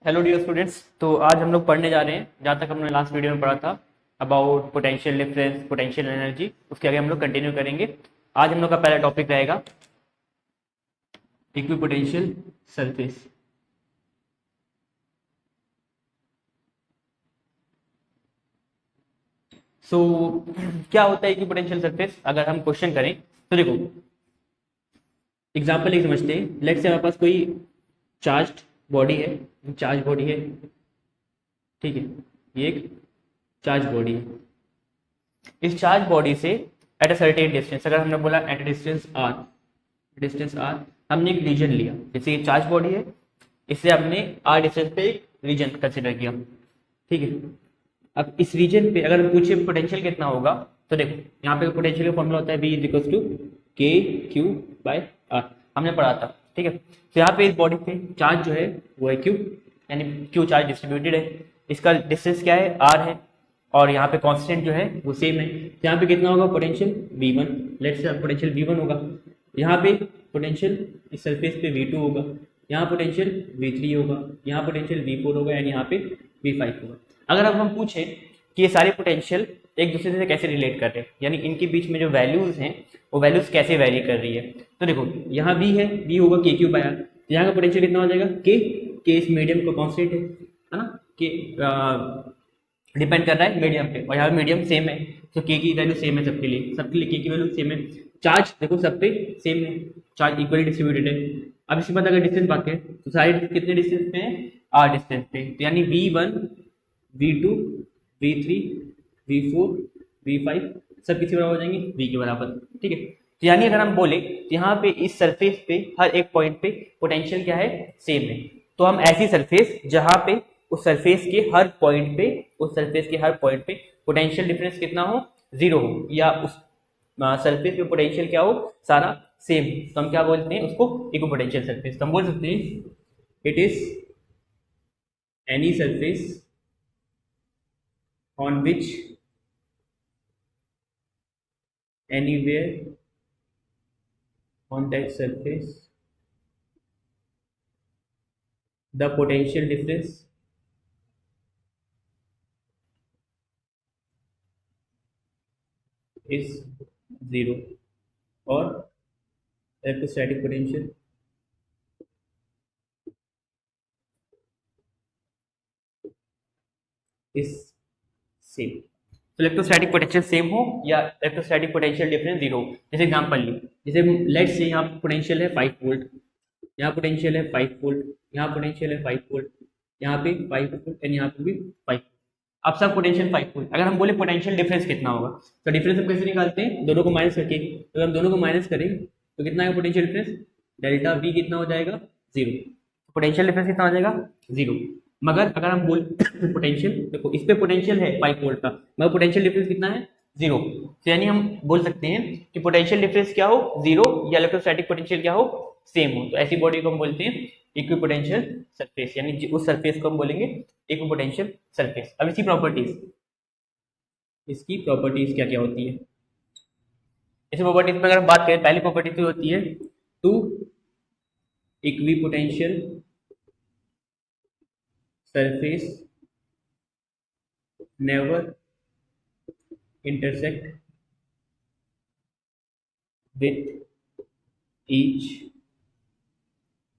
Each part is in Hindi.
Hello dear students. तो आज हम लोग पढ़ने जा रहे हैं जहाँ तक हमने लास्ट वीडियो में पढ़ा था about potential difference, potential energy. उसके आगे हम लोग कंटिन्यू करेंगे। आज हम लोग का पहला टॉपिक रहेगा इक्विपोटेंशियल सरफेस। सो क्या होता है इक्विपोटेंशियल सरफेस? अगर हम क्वेश्चन करें तो देखो, एग्जाम्पल एक समझते हैं। लेट्स से हमारे पास कोई चार्ज्ड बॉडी है, चार्ज बॉडी है, ठीक है। ये एक चार्ज बॉडी है। इस चार्ज बॉडी से एट अ सर्टेन डिस्टेंस, अगर हमने बोला एट डिस्टेंस आर, हमने एक रीजन लिया। जैसे ये चार्ज बॉडी है, इससे हमने आर डिस्टेंस पे एक रीजन कंसिडर किया, ठीक है। अब इस रीजन पे अगर पूछे पोटेंशियल कितना होगा, तो देखो यहाँ पे पोटेंशियल का फॉर्मूला होता है V इज टू के क्यू बाय आर, हमने पढ़ा था, ठीक है। तो यहाँ पे इस बॉडी पे चार्ज जो है वो है क्यू, यानी क्यू चार्ज डिस्ट्रीब्यूटेड है। इसका डिस्टेंस क्या है? आर है, और यहाँ पे कांस्टेंट जो है वो सेम है। तो यहाँ पे कितना होगा potential? V1। Let's say potential V1 होगा। यहाँ पे पोटेंशियल इस सरफेस पे V2 होगा, यहाँ पोटेंशियल V3 होगा, यहाँ पोटेंशियल V4 होगा, एंड यहाँ पे V5 होगा। अगर अब हम पूछें कि ये सारे पोटेंशियल एक दूसरे से कैसे रिलेट कर रहे हैं, यानी इनके बीच में जो वैल्यूज हैं वो वैल्यूज कैसे वेरी कर रही है, तो देखो यहाँ V है, V होगा के क्यू बाय आर। तो यहाँ का पोटेंशियल कितना हो जाएगा? के इस मीडियम का कॉन्स्टेंट है ना, के डिपेंड कर रहा है मीडियम पे, और यहाँ मीडियम सेम है, तो के की वैल्यू सेम है सबके लिए के की वैल्यू सेम है। चार्ज देखो सब पे सेम है, चार्ज इक्वली डिस्ट्रीब्यूटेड है। अब इसके बाद अगर डिस्टेंस बात करें तो सारे कितने डिस्टेंस पे है? आर डिस्टेंस पे। तो यानी V1, V2, V3, V4, V5 सब किसी बराबर हो जाएंगे? V के बराबर, ठीक है। तो यानी अगर हम बोले तो यहाँ पे इस सरफेस पे हर एक पॉइंट पे पोटेंशियल क्या है? सेम है। तो हम ऐसी सरफेस जहां पे उस सरफेस के हर पॉइंट पे पोटेंशियल डिफरेंस कितना हो? जीरो हो, या उस सरफेस पे पोटेंशियल क्या हो? सारा सेम हो, तो हम क्या बोलते हैं उसको? Equipotential surface. तो हम बोल सकते हैं it is any surface on which anywhere on that surface the potential difference is zero, or electrostatic potential is same. तो इलेक्ट्रोस्टैटिक पोटेंशियल सेम हो या इलेक्ट्रोस्टैटिक पोटेंशियल डिफरेंस जीरो हो। जैसे एग्जांपल ली, जैसे लेट्स से यहाँ पोटेंशियल है 5 वोल्ट, यहाँ पोटेंशियल है 5 वोल्ट, यहाँ पोटेंशियल है 5 वोल्ट, यहाँ पे 5 वोल्ट, एंड यहाँ पे भी 5। अब सब पोटेंशियल 5 वोल्ट। अगर हम बोले पोटेंशियल डिफरेंस कितना होगा, तो डिफरेंस हम कैसे निकालते हैं? दोनों को माइनस करके। तो हम दोनों को माइनस करें तो कितना है पोटेंशियल डिफरेंस? डेल्टा V कितना हो जाएगा? जीरो। पोटेंशियल डिफरेंस कितना हो जाएगा? जीरो। मगर अगर हम बोल पोटेंशियल, देखो इस पे पोटेंशियल है 5 वोल्ट का, मगर पोटेंशियल डिफरेंस कितना है? जीरो। तो यानी हम बोल सकते हैं कि पोटेंशियल डिफरेंस क्या हो? जीरो, या इलेक्ट्रोस्टैटिक पोटेंशियल क्या हो? सेम हो। तो ऐसी बॉडी को हम बोलते हैं इक्विपोटेंशियल सरफेस, यानी उस सरफेस को हम बोलेंगे इक्विपोटेंशियल सरफेस। अब इसकी प्रॉपर्टीज क्या क्या होती है? इस प्रॉपर्टीज में अगर हम बात करें, पहली प्रॉपर्टी तो होती है two equipotential surface never intersect with each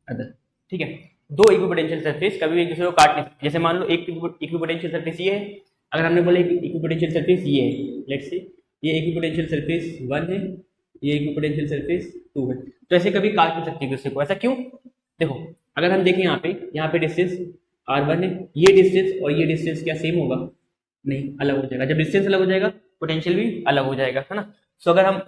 other, ठीक है। दो इक्विपोटेंशियल सरफेस कभी भी एक दूसरे को काट नहीं सकते। जैसे मान लो एक इक्विपोटेंशियल सरफेस ये है, अगर हमने बोला इक्विपोटेंशियल सरफेस ये है, लेट्स से ये इक्विपोटेंशियल सरफेस 1 है, ये इक्विपोटेंशियल सरफेस 2 है, तो ऐसे कभी काट नहीं सकते एक दूसरे को। ऐसा क्यों? देखो अगर हम देखें यहाँ पे डिस्टेंस R1 है, ये डिस्टेंस और ये डिस्टेंस क्या सेम होगा? नहीं, अलग हो जाएगा। जब डिस्टेंस अलग हो जाएगा पोटेंशियल भी अलग हो जाएगा, है ना। सो अगर हम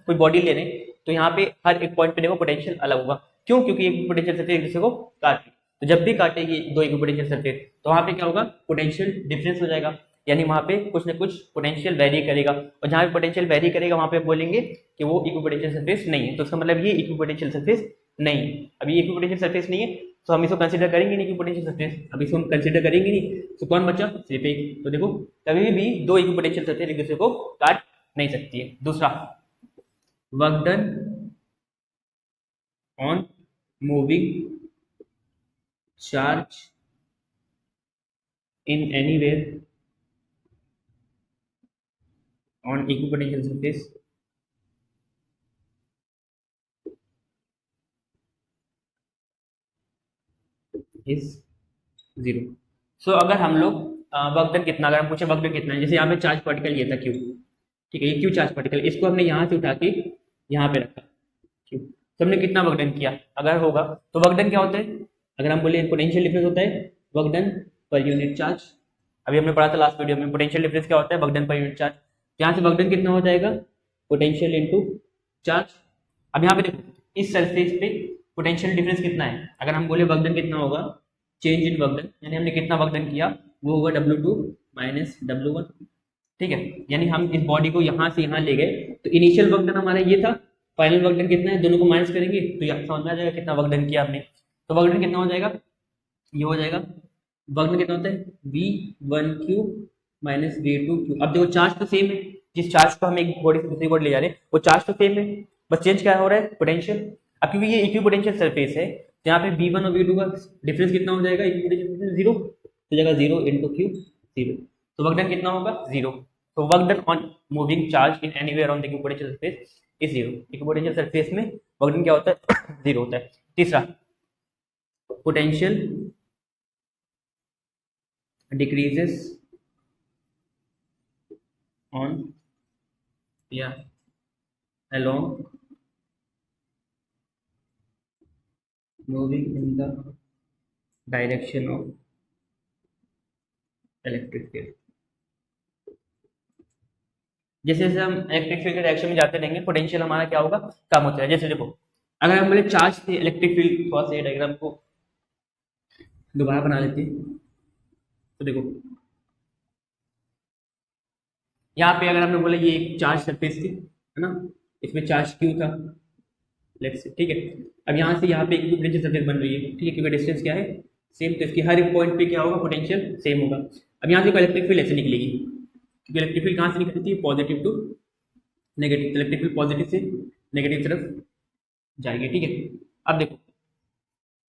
कोई बॉडी ले लें तो यहाँ पे हर एक पॉइंट पे देखो पोटेंशियल अलग होगा। क्यों? क्योंकि एक पोटेंशियल सरफेस एक दूसरे को काटे, तो जब भी काटेगी दो इक्विपोटेंशियल सरफेस, तो वहाँ पे क्या होगा? पोटेंशियल डिफरेंस हो जाएगा, यानी वहाँ पे कुछ ना कुछ पोटेंशियल वेरी करेगा, और जहाँ पे पोटेंशियल वेरी करेगा वहाँ पे बोलेंगे कि वो इक्विपोटेंशियल सरफेस नहीं है। तो इसका मतलब ये इक्विपोटेंशियल सरफेस नहीं है। अब ये इक्विपोटेंशियल सरफेस नहीं है तो हम इसको कंसीडर करेंगे नहीं इक्विपोटेंशियल सरफेस। अब इसको हम कंसीडर करेंगे नहीं, तो कौन बचा? सिर्फ एक। तो देखो कभी भी दो इक्विपोटेंशियल सरफेस एक दूसरे को काट नहीं सकती है। दूसरा, work done on moving charge in anywhere on equipotential surface is zero. So अगर हम लोग वर्क डन कितना, अगर हम पूछे वर्क डन कितना है, जैसे यहाँ पे चार्ज पार्टिकल ये था क्यू, ठीक है, ये क्यू चार्ज पार्टिकल, इसको हमने यहाँ से उठा के यहाँ पे रखा क्यू, तो हमने कितना वर्क डन किया अगर होगा, तो वर्क डन क्या होता है, अगर हम बोले पोटेंशियल डिफरेंस होता है work done per unit charge. अभी हमने पढ़ा था लास्ट वीडियो में पोटेंशियल डिफरेंस क्या होता है, work done per unit charge. यहाँ से वर्क डन कितना हो जाएगा, पोटेंशियल इनटू चार्ज। अब यहाँ पे देखो इस सरफेस पे पोटेंशियल डिफरेंस कितना है, अगर हम बोले वर्क डन कितना होगा, चेंज इन वर्क डन, यानी हमने कितना वर्क डन किया वो होगा W2 माइनस W1, ठीक है। यानी हम इस बॉडी को यहाँ से यहाँ ले गए, तो इनिशियल वर्क डन हमारा ये था, फाइनल वर्क डन कितना है, दोनों को माइनस करेंगे तो यहाँ समझ में आ जाएगा कितना वर्क डन किया हमने। तो वर्क डन कितना हो जाएगा, ये हो जाएगा वर्क डन कितना होता है V1Q माइनस V2Q। अब देखो चार्ज तो सेम है, जिस चार्ज को हम एक बॉडी से दूसरी बॉडी ले जा रहे हैं वो चार्ज तो सेम है, बस चेंज क्या हो रहा है, पोटेंशियल। अब क्योंकि ये इक्विपोटेंशियल सरफेस है, तो यहाँ पे V1 और V2 का डिफरेंस कितना हो जाएगा, इक्विपोटेंशियल जीरो, तो जाएगा जीरो इंटू क्यू जीरो, तो वर्क डन कितना होगा जीरो। तो work done on moving charge in anywhere on the equipotential surface is zero. Equipotential surface में वर्क डन क्या होता है, जीरो होता है। तीसरा, पोटेंशियल डिक्रीजेस ऑन या along moving in the direction of electric field। जैसे जैसे हम इलेक्ट्रिक फील्ड के डायरेक्शन में जाते रहेंगे पोटेंशियल हमारा क्या होगा, कम होता है। जैसे देखो अगर हम बोले चार्ज से इलेक्ट्रिक फील्ड, थोड़ा सा डायग्राम को दोबारा बना लेते हैं, तो देखो यहाँ पे अगर हमने बोले ये एक चार्ज सरफेस थी, है ना, इसमें चार्ज क्यू था, लेट्स से, ठीक है। अब यहाँ से यहाँ पे इक्विपोटेंशियल सरफेस बन रही है, ठीक है, क्योंकि डिस्टेंस क्या है सेम, तो इसकी हर एक पॉइंट पे क्या होगा, पोटेंशियल सेम होगा। अब यहाँ से इलेक्ट्रिक फील्ड ऐसे निकलेगी, क्योंकि इलेक्ट्रिक फील्ड कहाँ से निकलती है, positive to negative, electric field positive से नेगेटिव तरफ जाएगी, ठीक है। अब देखो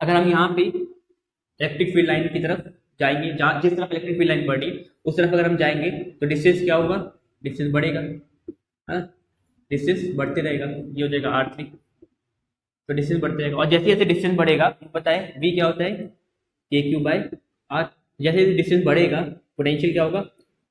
अगर हम यहाँ पे इलेक्ट्रिक फील्ड लाइन की तरफ जाएंगे, जहाँ जिस तरफ इलेक्ट्रिक फील्ड लाइन बढ़ रही है उस तरफ अगर हम जाएंगे तो डिस्टेंस क्या होगा, डिस्टेंस बढ़ेगा, है, डिस्टेंस बढ़ते रहेगा, ये हो जाएगा R3, तो डिस्टेंस बढ़ते रहेगा। और जैसे जैसे डिस्टेंस बढ़ेगा, पता है V क्या होता है, KQ/R। जैसे जैसे डिस्टेंस बढ़ेगा पोटेंशियल क्या होगा,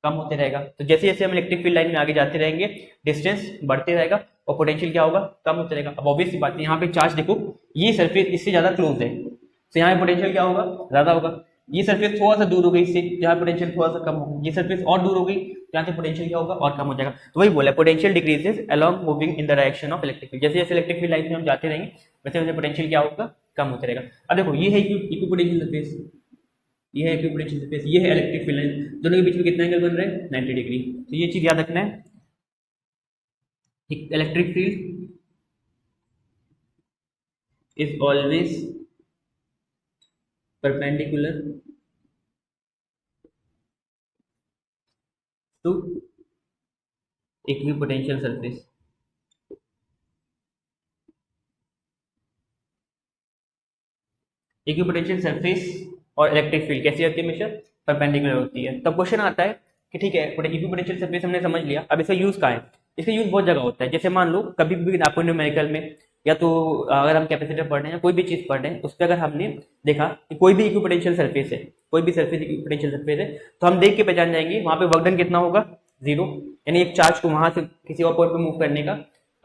कम होते रहेगा। तो जैसे जैसे हम इलेक्ट्रिक फील्ड लाइन में आगे जाते रहेंगे डिस्टेंस बढ़ते रहेगा और पोटेंशियल क्या होगा, कम होते रहेगा। अब ऑब्वियस सी बात है, यहाँ पे चार्ज देखो ये सरफेस इससे ज्यादा क्लोज है, तो यहाँ पे पोटेंशियल क्या होगा, ज्यादा होगा। ये सरफेस थोड़ा सा दूर हो गई इससे, यहाँ पोटेंशियल थोड़ा सा कम होगा। ये सरफेस और दूर हो गई, यहाँ से पोटेंशियल क्या होगा, और कम हो जाएगा। तो वही बोला potential decreases along moving in the direction of electric field. जैसे जैसे इलेक्ट्रिक फील्ड लाइन में हम जाते रहेंगे वैसे वैसे पोटेंशियल क्या होगा, कम होते रहेगा। अब देखो ये है इक्विपोटेंशियल सरफेस, ये है इक्विपोटेंशियल सरफेस, ये है इलेक्ट्रिक फील्ड लाइन, दोनों के बीच में कितना एंगल बन रहा है, 90 डिग्री। तो ये चीज याद रखना है, electric field is always perpendicular to equipotential surface। Equipotential surface और इलेक्ट्रिक फील्ड कैसी होती है, हमेशा परपेंडिकुलर होती है। तब क्वेश्चन आता है कि ठीक है इक्विपोटेंशियल सरफेस हमने समझ लिया, अब इसका यूज कहाँ है। इसका यूज बहुत जगह होता है। जैसे मान लो कभी भी आपको न्यूमेरिकल में या तो अगर हम कैपेसिटर पढ़ रहे हैं या कोई भी चीज पढ़ रहे हैं, उस पर अगर हमने देखा कि कोई भी इक्विपोटेंशियल सरफेस है, कोई भी सरफेस इक्विपोटेंशियल सरफेस है, तो हम देख के पहचान जाएंगे वहां पे वर्क डन कितना होगा, जीरो। यानी एक चार्ज को वहां से किसी और पॉइंट पे मूव करने का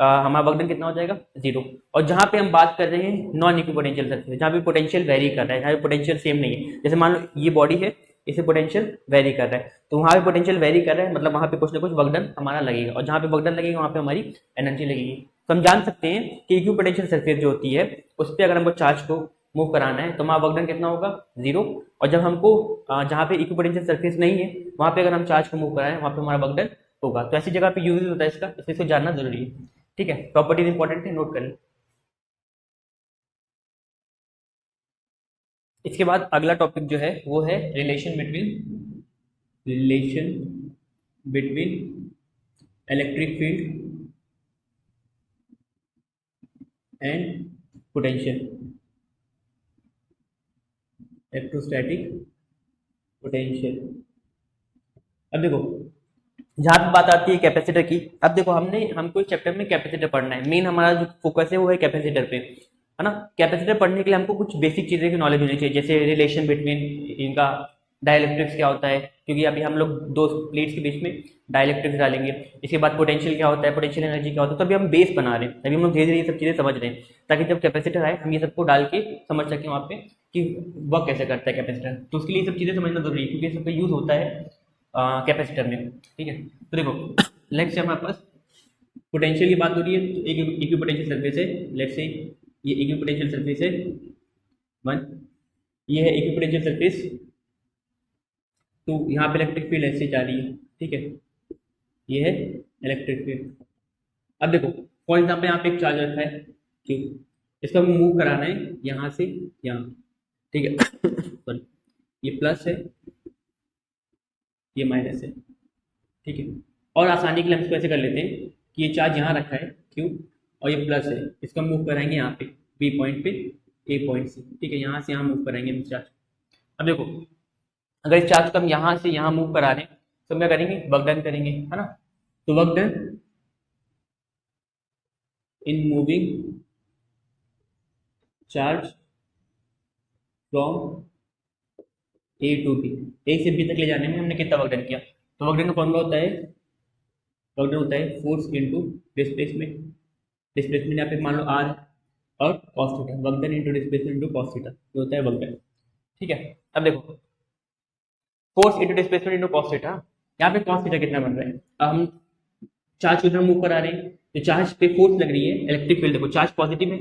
हमारा वर्क डन कितना हो जाएगा, जीरो। और जहां पे हम बात कर रहे हैं नॉन इक्विपोटेंशियल सरफेस, जहां पे पोटेंशियल वेरी कर रहा है, जहां पे पोटेंशियल सेम नहीं है, जैसे मान लो ये बॉडी है, इसे पोटेंशियल वेरी कर रहा है, तो वहां पे पोटेंशियल वेरी कर रहा है, मतलब वहां पे कुछ ना कुछ वर्क डन हमारा लगेगा, और जहां पे वर्क डन लगेगा वहां पे हमारी एनर्जी लगेगी। तो हम जान सकते हैं कि इक्विपोटेंशियल सरफेस जो होती है उस पर अगर हमको चार्ज को मूव कराना है तो हमारा वर्क डन कितना होगा, जीरो। और जब हमको जहाँ पे इक्विपोटेंशियल सरफेस नहीं है वहां पे अगर हम चार्ज को मूव कराएं वहां पे हमारा वर्क डन होगा। तो ऐसी जगह पे यूज होता है इसका, इसको जानना जरूरी है, ठीक है। प्रॉपर्टीज इंपॉर्टेंट है, नोट कर लें। इसके बाद अगला टॉपिक जो है वो है relation between electric field and potential, electrostatic potential. अब देखो जहाँ पे बात आती है कैपेसिटर की, अब देखो हमको इस चैप्टर में कैपेसिटर पढ़ना है, मेन हमारा जो फोकस है वो है कैपेसिटर पे, है ना। कैपेसिटर पढ़ने के लिए हमको कुछ बेसिक चीज़ें की नॉलेज होनी चाहिए, जैसे रिलेशन बिटवीन इनका, डाइलेक्ट्रिक्स क्या होता है, क्योंकि अभी हम लोग दो प्लेट्स के बीच में डाइलेक्ट्रिक्स डालेंगे। इसके बाद पोटेंशियल क्या होता है, पोटेंशियल एनर्जी क्या होता है, तो अभी हम बेस बना रहे हैं, अभी हम लोग धीरे धीरे ये सब चीज़ें समझ रहे हैं, ताकि जब कैपेसिटर आए हम ये सबको डाल के समझ सकें वहाँ पे कि वर्क कैसे करता है कैपेसिटर। तो उसके लिए सब चीज़ें समझना जरूरी है, क्योंकि ये सबका यूज़ होता है कैपेसिटर में, ठीक है। तो देखो नेक्स्ट है हमारे पास पोटेंशियल की बात हो रही है, तो एक इक्विपोटेंशियल सरफेस है, लेट्स से ये इक्विपोटेंशियल सरफेस है वन, ये है इक्विपोटेंशियल सरफेस, तो यहाँ पे इलेक्ट्रिक फील्ड ऐसे जा रही है, ठीक है, ये है इलेक्ट्रिक फील्ड। अब देखो फॉर एग्जाम्पल यहाँ पे एक चार्ज रखा है क्यू, इसको हमें मूव कराना है यहाँ से यहाँ, ठीक है सॉरी, ये प्लस है ये माइनस है, ठीक है। और आसानी के लिए हम इसको ऐसे कर लेते हैं कि ये चार्ज यहाँ रखा है क्यू और ये प्लस है, इसका मूव कराएंगे यहाँ पे बी पॉइंट पे ए पॉइंट से, ठीक है, यहाँ से यहाँ मूव कराएंगे हम चार्ज। अब देखो अगर इस चार्ज को हम यहाँ से यहाँ मूव करा रहे हैं तो हम क्या करेंगे, वर्क डन करेंगे, है ना। तो work done in moving charge from A to B, A से बी तक ले जाने में हमने कितना वर्क डन किया। तो वर्क डन का फॉर्मूला होता है, वर्क डन होता है फोर्स इनटू डिस्प्लेसमेंट, डिस्प्लेसमेंट यहाँ पे मान लो आर और cos theta, work done into displacement into cos theta, ये होता है वर्क डन, ठीक है। अब देखो force into displacement into cos theta, यहाँ पे कॉस थीटा कितना बन रहा है, अब हम चार्ज कितना मूव करा रहे हैं, तो चार्ज पे फोर्स लग रही है, इलेक्ट्रिक फील्ड देखो चार्ज पॉजिटिव है,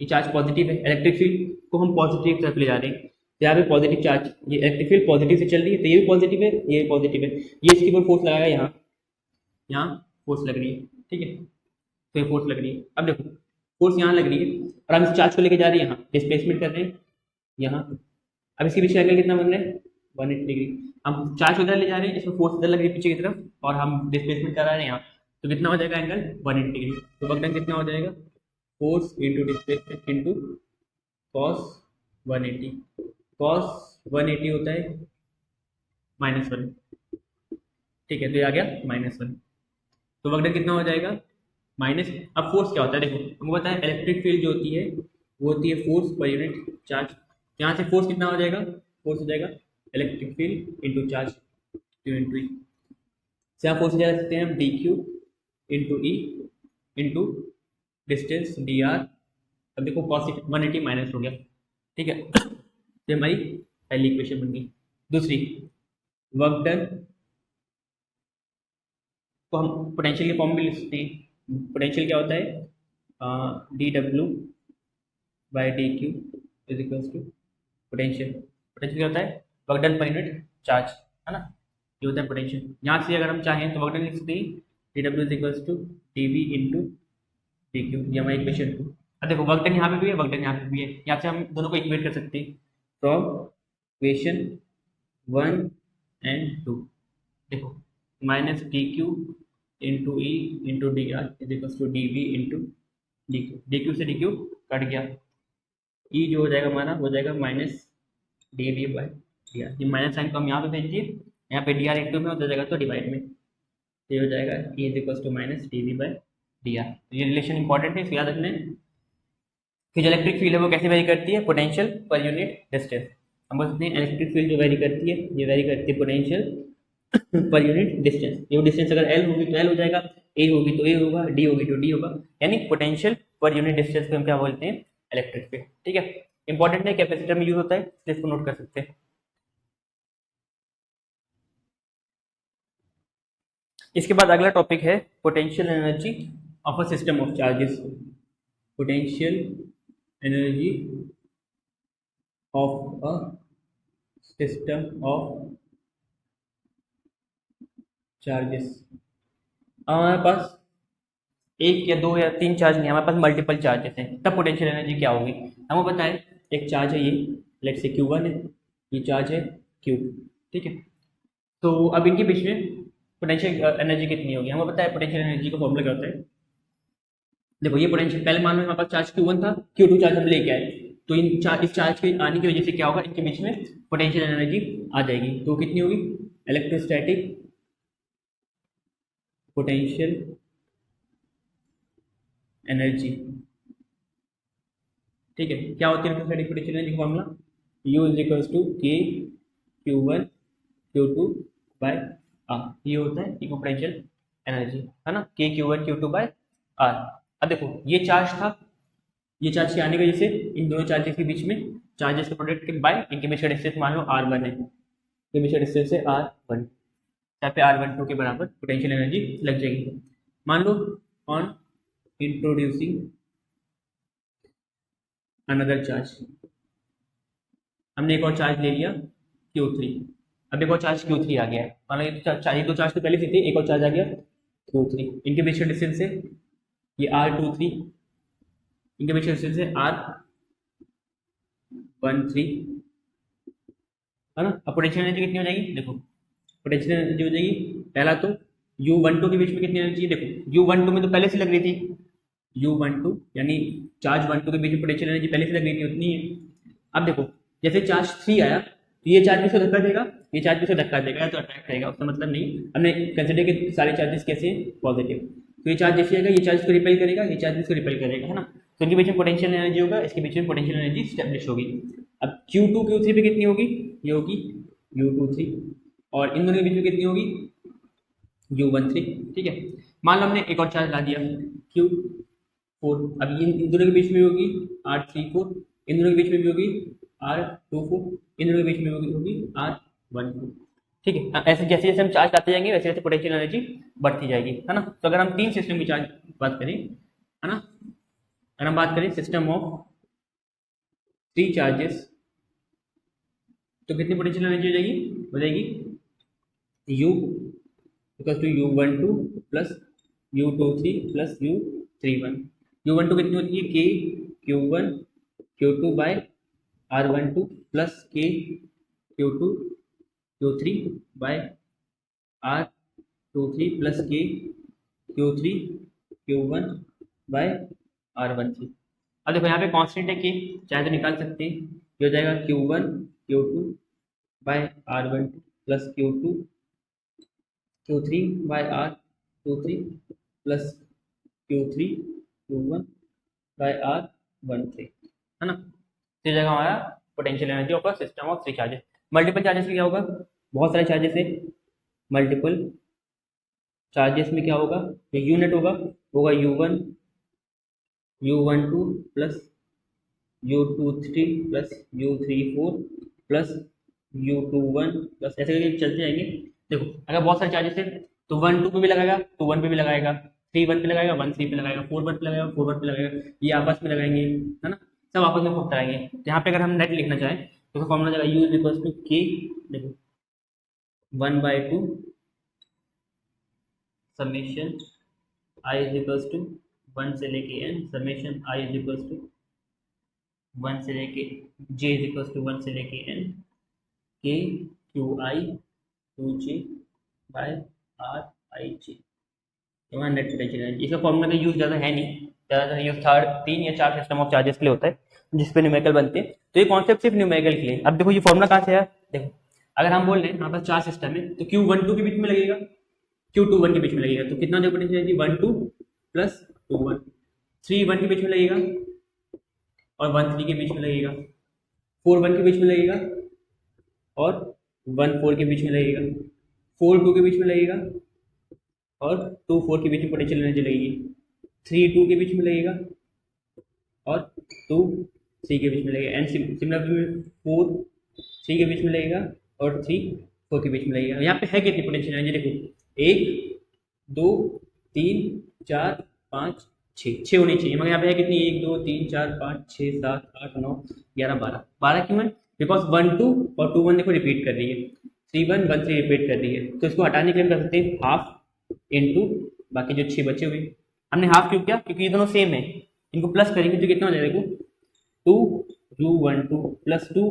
ये चार्ज पॉजिटिव है, इलेक्ट्रिक फील्ड को हम पॉजिटिव की तरफ ले जा रहे हैं, तो यहाँ पे पॉजिटिव चार्ज, ये इलेक्ट्रिक फील्ड पॉजिटिव से चल रही है, तो ये भी पॉजिटिव है ये भी पॉजिटिव है, ये इसके ऊपर फोर्स लगाएगा यहाँ, यहाँ फोर्स लग रही है, ठीक है, तो ये फोर्स लग रही है। अब देखो फोर्स यहाँ लग रही है और हम इस चार्ज को लेके जा रहे हैं यहाँ, डिस्प्लेसमेंट कर रहे हैं यहाँ, अब इसके पीछे एंगल कितना बन रहा है 180 डिग्री, हम चार्ज को इधर ले जा रहे हैं, इसमें फोर्स इधर लग रही है पीछे की तरफ और हम डिस्प्लेसमेंट करा रहे हैं यहाँ, तो कितना हो जाएगा एंगल 180 डिग्री, तो वर्क डन कितना हो जाएगा, force into displacement into cos 180, cos 180 होता है -1, ठीक है, तो ये आ गया -1, तो वर्क डन कितना हो जाएगा माइनस। अब फोर्स क्या होता है, देखो हमको पता है इलेक्ट्रिक फील्ड जो होती है वो होती है फोर्स पर यूनिट चार्ज, यहाँ से फोर्स कितना हो जाएगा, फोर्स हो जाएगा electric field into charge q into E, से यहाँ फोर्स जा सकते हैं हम डी क्यू इंटू ई इंटू डिस्टेंस डी आर। अब देखो कॉस 180 माइनस हो गया, ठीक है, तो हमारी पहली इक्वेशन बन गई। दूसरी वर्क डन को हम पोटेंशियल के फॉर्म में लिख सकते हैं, पोटेंशियल क्या होता है डी डब्ल्यू by d q is equals to potential, potential क्या होता है work done per unit charge, है ना, ये होता है पोटेंशियल। यहाँ से अगर हम चाहें तो वर्क डन लिख सकते हैं डी डब्ल्यू is equals to d v into d q, ये हमारी इक्वेशन 2। अब देखो वर्क डन यहाँ पे भी है वर्क डन यहाँ पे भी है, यहाँ से हम दोनों को इक्वेट कर सकते हैं फ्रॉम इक्वेशन 1 एंड 2, देखो minus d q into E into d r is equals to d v into d q, d q से डी क्यू कट गया, ई जो हो जाएगा हमारा हो जाएगा minus d v by d r, ये माइनस साइन को हम यहाँ पे भेज दिए, यहाँ पे डी आर इंटू में हो जाएगा तो डिवाइड में, ये हो जाएगा e is equals to minus d v by d r. तो ये रिलेशन इंपॉर्टेंट है, इसको याद रखना है कि जो इलेक्ट्रिक फील्ड है वो कैसे वेरी करती है, पोटेंशियल पर यूनिट डिस्टेंस। हम बोल सकते हैं इलेक्ट्रिक फील्ड जो वेरी करती है ये वेरी करती है पोटेंशियल पर यूनिट डिस्टेंस, ये डिस्टेंस अगर एल होगी तो एल हो जाएगा, ए होगी तो ए होगा, डी होगी तो डी होगा, यानी पोटेंशियल पर यूनिट डिस्टेंस को हम क्या बोलते हैं इलेक्ट्रिक फील्ड, ठीक है। इंपॉर्टेंट है, कैपेसिटर में यूज होता है इसलिए इसको नोट कर सकते हैं। इसके बाद अगला टॉपिक है potential energy of a system of charges, potential energy of a system of charges. हमारे पास एक या दो या तीन चार्ज नहीं, हमारे पास मल्टीपल चार्जेस हैं, तब पोटेंशियल एनर्जी क्या होगी। हमें बताएं एक चार्ज है ये, लेट से Q1 है, ये चार्ज है Q, ठीक है। तो अब इनके बीच में पोटेंशियल एनर्जी कितनी होगी, हमें पता है पोटेंशियल एनर्जी का फॉर्मूला क्या होता है। देखो ये पोटेंशियल, पहले मान लो हमारे पास चार्ज Q1 था, Q2 चार्ज हम लेके आए, तो इस चार्ज के आने की वजह से क्या होगा, इनके बीच में पोटेंशियल एनर्जी आ जाएगी, तो कितनी होगी इलेक्ट्रोस्टैटिक पोटेंशियल एनर्जी। ठीक है, क्या होती है इलेक्ट्रोस्टैटिक पोटेंशियल एनर्जी का formula, U is equals to k Q1 Q2 bye are, ये होता है पोटेंशियल एनर्जी, है ना, के Q1 Q2 बाय आर। अब देखो ये चार्ज था, ये चार्ज के आने की वजह से इन दोनों चार्जेस के बीच में चार्जेस के प्रोडक्ट के बाय इनके बीच का डिस्टेंस मान लो R1 है, इनके बीच का डिस्टेंस है R1, यहाँ पे R12 के बराबर पोटेंशियल एनर्जी लग जाएगी। मान लो ऑन इंट्रोड्यूसिंग अनदर चार्ज, हमने एक और चार्ज ले लिया Q3, अब एक और चार्ज Q3 आ गया है, मान लो ये दो चार्ज तो पहले से थे, एक और चार्ज आ गया Q3, इनके बीच का डिस्टेंस है ये R23, इनके बीच का डिस्टेंस है R13, है ना। अब पोटेंशियल एनर्जी कितनी हो जाएगी, देखो पोटेंशियल एनर्जी हो जाएगी, पहला तो U12 के बीच में कितनी एनर्जी है, देखो U12 में तो पहले से लग रही थी, U12 यानी चार्ज 12 के बीच में पोटेंशियल एनर्जी पहले से लग रही थी, उतनी है। अब देखो जैसे चार्ज 3 आया तो ये चार्ज भी उसको धक्का देगा, ये चार्ज भी उसको धक्का देगा, या तो अट्रैक्ट करेगा, उसका मतलब नहीं, हमने कंसिडर कि सारे चार्जेस कैसे हैं, पॉजिटिव, तो ये चार्ज जैसे आएगा ये चार्ज को रिपेल करेगा, ये चार्ज इसको रिपेल करेगा, है ना, तो इनके बीच में पोटेंशियल एनर्जी होगा, इसके बीच में पोटेंशियल एनर्जी स्टैब्लिश होगी। अब Q2 Q3 पे कितनी होगी, ये होगी U23, और इन दोनों के बीच में कितनी होगी U13, ठीक है। मान लो हमने एक और चार्ज ला दिया Q4, अब इन दोनों के बीच में होगी R34, इन दोनों के बीच में भी होगी R24, इन दोनों के बीच में होगी R12, ठीक है। ऐसे जैसे जैसे हम चार्ज लाते जाएंगे वैसे वैसे पोटेंशियल एनर्जी बढ़ती जाएगी, है ना। तो अगर हम तीन सिस्टम की चार्ज बात करें, है ना, अगर हम बात करें सिस्टम ऑफ 3 चार्जेस, तो कितनी पोटेंशियल एनर्जी हो जाएगी U equal to U12 plus U23 plus U31, U12 कितनी होती है K Q1 Q2 by R12 plus K Q2 Q3 by R23 plus K Q3 Q1 by R13। अब देखो यहाँ पे कांस्टेंट है K, चाहे तो निकाल सकते हैं, ये हो जाएगा Q1 Q2 by R12 plus Q2 Q3 by R23 plus Q3 Q1 by R13, है ना। तो ये जाएगा हमारा potential energy of a system of 3 charges. Multiple charges में क्या होगा, बहुत सारे चार्जेस है, मल्टीपल चार्जेस में क्या होगा, ये यूनिट होगा U1 U12 plus U23 plus U34 plus U21 plus ऐसे करके चलते जाएंगे। देखो अगर बहुत सारे चार्जेस है तो 1 2 पे भी लगाएगा, 2 1 पे भी लगाएगा, 3 1 पे लगाएगा, 1 3 पे लगाएगा, 4 1 पे लगाएगा, 4 1 पे लगाएगा, ये आपस में लगाएंगे, है ना, सब आपस में खूब कराएंगे। यहाँ पे अगर हम नेट लिखना चाहें तो फॉर्मूला जाएगा U इक्वल्स टू K, देखो 1/2 summation I is equals to 1 से लेके n, summation I is equals to 1 से लेके J इज इक्वल्स टू 1 से लेके n, K QI 2J by RIJ, हमारा नेट पोटेंशियल एनर्जी। इसका फॉर्मूला का यूज ज़्यादा है नहीं, ज़्यादातर यूज 3 या 4 सिस्टम ऑफ चार्जेस के लिए होता है जिसपे न्यूमेरिकल बनते हैं, तो ये कॉन्सेप्ट सिर्फ न्यूमेरिकल के लिए। अब देखो ये फॉर्मूला कहाँ से है, देखो अगर हम बोल रहे हैं हमारे पास 4 सिस्टम है तो Q12 के बीच में लगेगा, Q21 के बीच में लगेगा, तो कितना जो पोटेंशियल एनर्जी 1 2 प्लस 2 1, 3 1 के बीच में लगेगा और 1 3 के बीच में लगेगा, 4 1 के बीच में लगेगा और 1 4 के बीच में लगेगा, 4 2 के बीच में लगेगा और 2 4 के बीच में पोटेंशियल एनर्जी लगेगी, 3 2 के बीच में लगेगा और 2 3 के बीच में लगेगा, एंड सिमिलरली 4 3 के बीच में लगेगा और 3 4 के बीच में लगेगा। यहाँ पे है कितनी पोटेंशियल एनर्जी, देखो 1 2 3 4 5 6 होनी चाहिए, मगर यहाँ पे है कितनी 1 2 3 4 5 6 7 8 9 11 12 क्यों है, बिकॉज 1 2 और 2 1 देखो रिपीट कर रही है, 3 1 1 3 रिपीट कर रही है, तो इसको हटाने के लिए कर सकते हैं हाफ इंटू बाकी जो 6 बचे हुए। हमने हाफ क्यों किया, क्योंकि ये दोनों सेम है, इनको प्लस करेंगे तो कितना हो जाएगा, देखो 2 U12 प्लस 2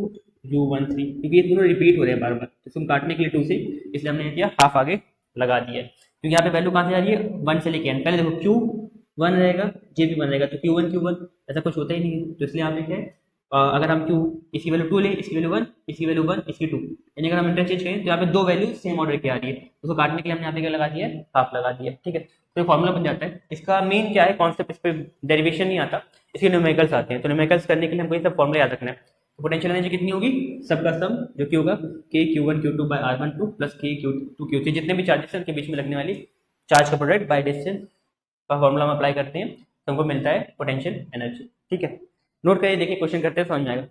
U13, क्योंकि ये दोनों रिपीट हो रहे हैं बार बार, तो इसको काटने के लिए 2 से, इसलिए हमने किया हाफ आगे लगा दिया है, क्योंकि यहाँ पे वैल्यू कहाँ से आ रही है 1 से लेके n, पहले देखो Q1 रहेगा J भी 1 रहेगा, तो Q1 ऐसा कुछ होता ही नहीं है, तो इसलिए यहाँ पे क्या है अगर हम Q इसकी वैल्यू 2 लें, इसकी वैल्यू 1, इसकी वैल्यू 1, इसकी 2, यानी अगर हम इंटरचेंज करें तो यहाँ पे दो वैल्यू सेम ऑर्डर की आ रही है, उसको काटने के लिए हमने यहाँ पे क्या लगा दिया है, हाफ लगा दिया, ठीक है। तो ये फॉर्मूला बन जाता है। इसका मेन क्या है कॉन्सेप्ट, इस पे डेरिवेशन नहीं आता, इसके न्यूमेरिकल्स आते हैं। तो न्यूमेरिकल्स करने के लिए हमको ये सब फॉर्मूला याद रखना है। तो पोटेंशियल एनर्जी कितनी होगी, सबका सम जो कि होगा k q1 q2 by r12 plus k q2 q3, जितने भी चार्जेस हैं उनके बीच में लगने वाली चार्ज का प्रोडक्ट बाय डिस्टेंस का फॉर्मूला हम अप्लाई करते हैं तो हमको मिलता है पोटेंशियल एनर्जी, ठीक है। नोट करिए, देखिए क्वेश्चन करते हैं, समझ में आएगा।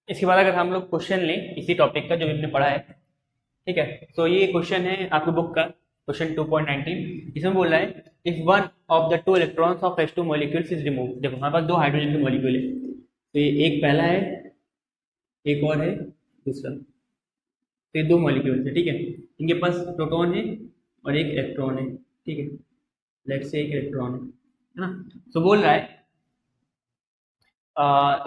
इसके बाद अगर हम लोग क्वेश्चन लें इसी टॉपिक का जो भी हमने पढ़ा है, ठीक है, तो ये क्वेश्चन है आपकी बुक का क्वेश्चन 2.19। इसमें बोल रहा है if one of the two electrons of H2 molecules is remove. देखो हमारे पास दो हाइड्रोजन के मॉलिक्यूल है, तो ये एक पहला है, एक और है दूसरा, तो ये दो मॉलिक्यूल्स है, ठीक है। इनके पास प्रोटॉन है और एक इलेक्ट्रॉन है, ठीक है, लेट्स से एक इलेक्ट्रॉन है ना। तो बोल रहा है